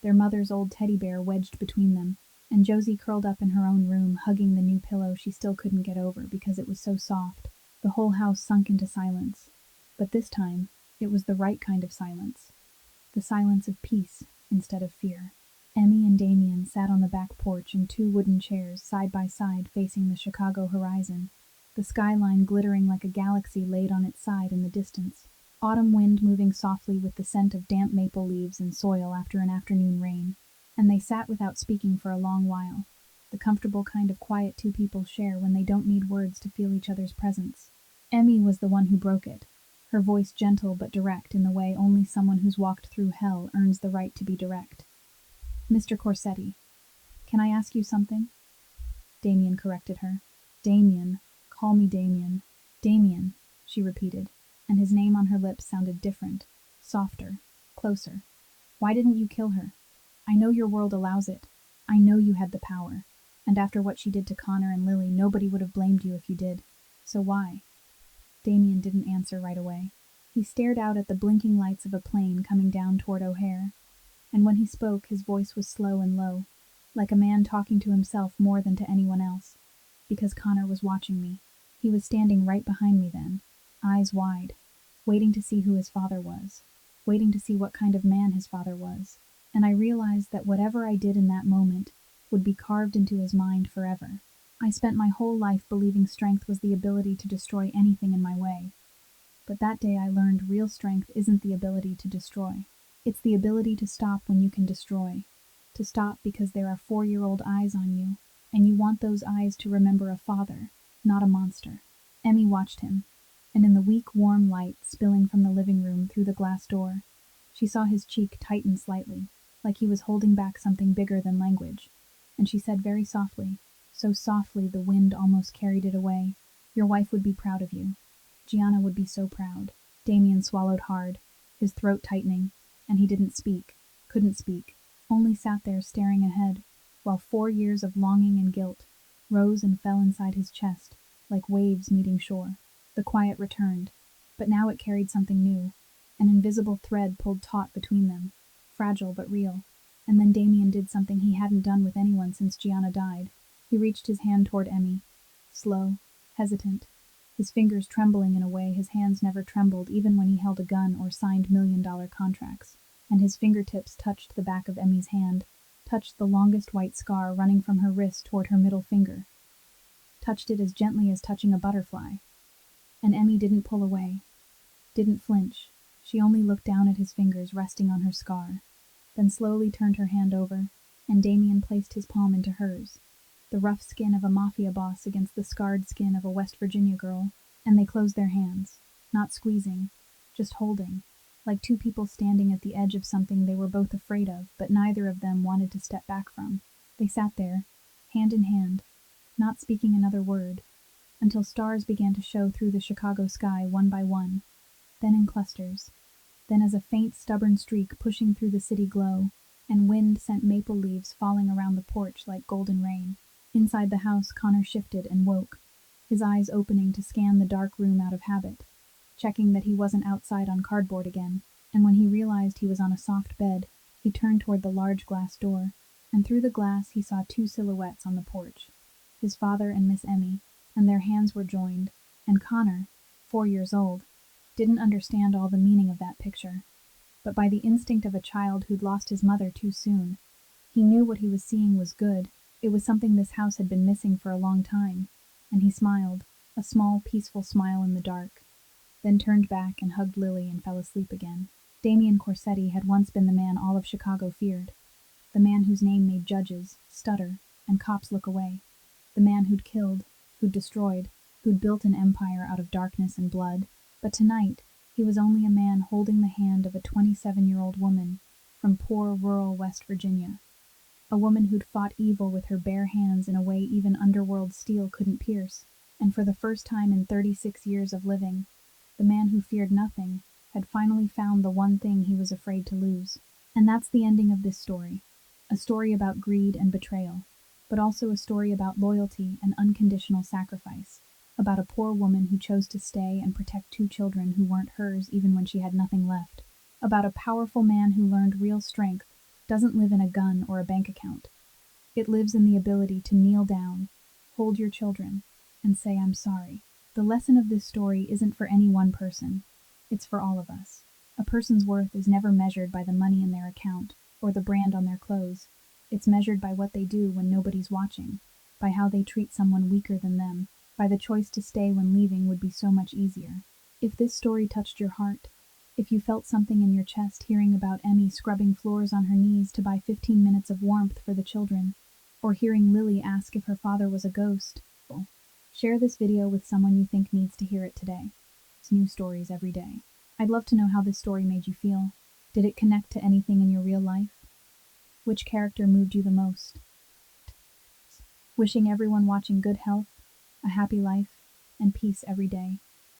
their mother's old teddy bear wedged between them, and Josie curled up in her own room, hugging the new pillow she still couldn't get over because it was so soft. The whole house sunk into silence. But this time, it was the right kind of silence. The silence of peace instead of fear. Emmy and Damien sat on the back porch in two wooden chairs, side by side, facing the Chicago horizon, the skyline glittering like a galaxy laid on its side in the distance. Autumn wind moving softly with the scent of damp maple leaves and soil after an afternoon rain, and they sat without speaking for a long while, the comfortable kind of quiet two people share when they don't need words to feel each other's presence. Emmy was the one who broke it, her voice gentle but direct in the way only someone who's walked through hell earns the right to be direct. "Mr. Corsetti, can I ask you something?" Damien corrected her. "Damien. Call me Damien." "Damien," she repeated, and his name on her lips sounded different, softer, closer. "Why didn't you kill her? I know your world allows it. I know you had the power. And after what she did to Connor and Lily, nobody would have blamed you if you did. So why?" Damien didn't answer right away. He stared out at the blinking lights of a plane coming down toward O'Hare, and when he spoke, his voice was slow and low, like a man talking to himself more than to anyone else. "Because Connor was watching me. He was standing right behind me then, eyes wide, waiting to see who his father was, waiting to see what kind of man his father was, and I realized that whatever I did in that moment would be carved into his mind forever. I spent my whole life believing strength was the ability to destroy anything in my way. But that day I learned real strength isn't the ability to destroy. It's the ability to stop when you can destroy. To stop because there are 4-year-old eyes on you, and you want those eyes to remember a father, not a monster." Emmy watched him, and in the weak, warm light spilling from the living room through the glass door, she saw his cheek tighten slightly, like he was holding back something bigger than language, and she said very softly, so softly the wind almost carried it away, "Your wife would be proud of you. Gianna would be so proud." Damien swallowed hard, his throat tightening, and he didn't speak, couldn't speak, only sat there staring ahead, while 4 years of longing and guilt rose and fell inside his chest, like waves meeting shore. The quiet returned, but now it carried something new. An invisible thread pulled taut between them, fragile but real. And then Damien did something he hadn't done with anyone since Gianna died. He reached his hand toward Emmy, slow, hesitant, his fingers trembling in a way his hands never trembled even when he held a gun or signed $1 million contracts. And his fingertips touched the back of Emmy's hand, touched the longest white scar running from her wrist toward her middle finger, touched it as gently as touching a butterfly. And Emmy didn't pull away, didn't flinch. She only looked down at his fingers resting on her scar, then slowly turned her hand over, and Damien placed his palm into hers, the rough skin of a Mafia boss against the scarred skin of a West Virginia girl, and they closed their hands, not squeezing, just holding, like two people standing at the edge of something they were both afraid of, but neither of them wanted to step back from. They sat there, hand in hand, not speaking another word, until stars began to show through the Chicago sky one by one, then in clusters, then as a faint, stubborn streak pushing through the city glow, and wind sent maple leaves falling around the porch like golden rain. Inside the house, Connor shifted and woke, his eyes opening to scan the dark room out of habit, checking that he wasn't outside on cardboard again, and when he realized he was on a soft bed, he turned toward the large glass door, and through the glass he saw two silhouettes on the porch, his father and Miss Emmy, and their hands were joined, and Connor, 4 years old, didn't understand all the meaning of that picture. But by the instinct of a child who'd lost his mother too soon, he knew what he was seeing was good. It was something this house had been missing for a long time, and he smiled, a small, peaceful smile in the dark, then turned back and hugged Lily and fell asleep again. Damien Corsetti had once been the man all of Chicago feared, the man whose name made judges stutter and cops look away, the man who'd killed, who'd destroyed, who'd built an empire out of darkness and blood. But tonight, he was only a man holding the hand of a 27-year-old woman from poor rural West Virginia, a woman who'd fought evil with her bare hands in a way even underworld steel couldn't pierce, and for the first time in 36 years of living, the man who feared nothing had finally found the one thing he was afraid to lose. And that's the ending of this story, a story about greed and betrayal, but also a story about loyalty and unconditional sacrifice. about a poor woman who chose to stay and protect two children who weren't hers even when she had nothing left, about a powerful man who learned real strength doesn't live in a gun or a bank account. It lives in the ability to kneel down, hold your children, and say, "I'm sorry." The lesson of this story isn't for any one person, it's for all of us. A person's worth is never measured by the money in their account or the brand on their clothes. It's measured by what they do when nobody's watching, by how they treat someone weaker than them, by the choice to stay when leaving would be so much easier. If this story touched your heart, if you felt something in your chest hearing about Emmy scrubbing floors on her knees to buy 15 minutes of warmth for the children, or hearing Lily ask if her father was a ghost, share this video with someone you think needs to hear it today. It's new stories every day. I'd love to know how this story made you feel. Did it connect to anything in your real life? Which character moved you the most? Wishing everyone watching good health, a happy life, and peace every day.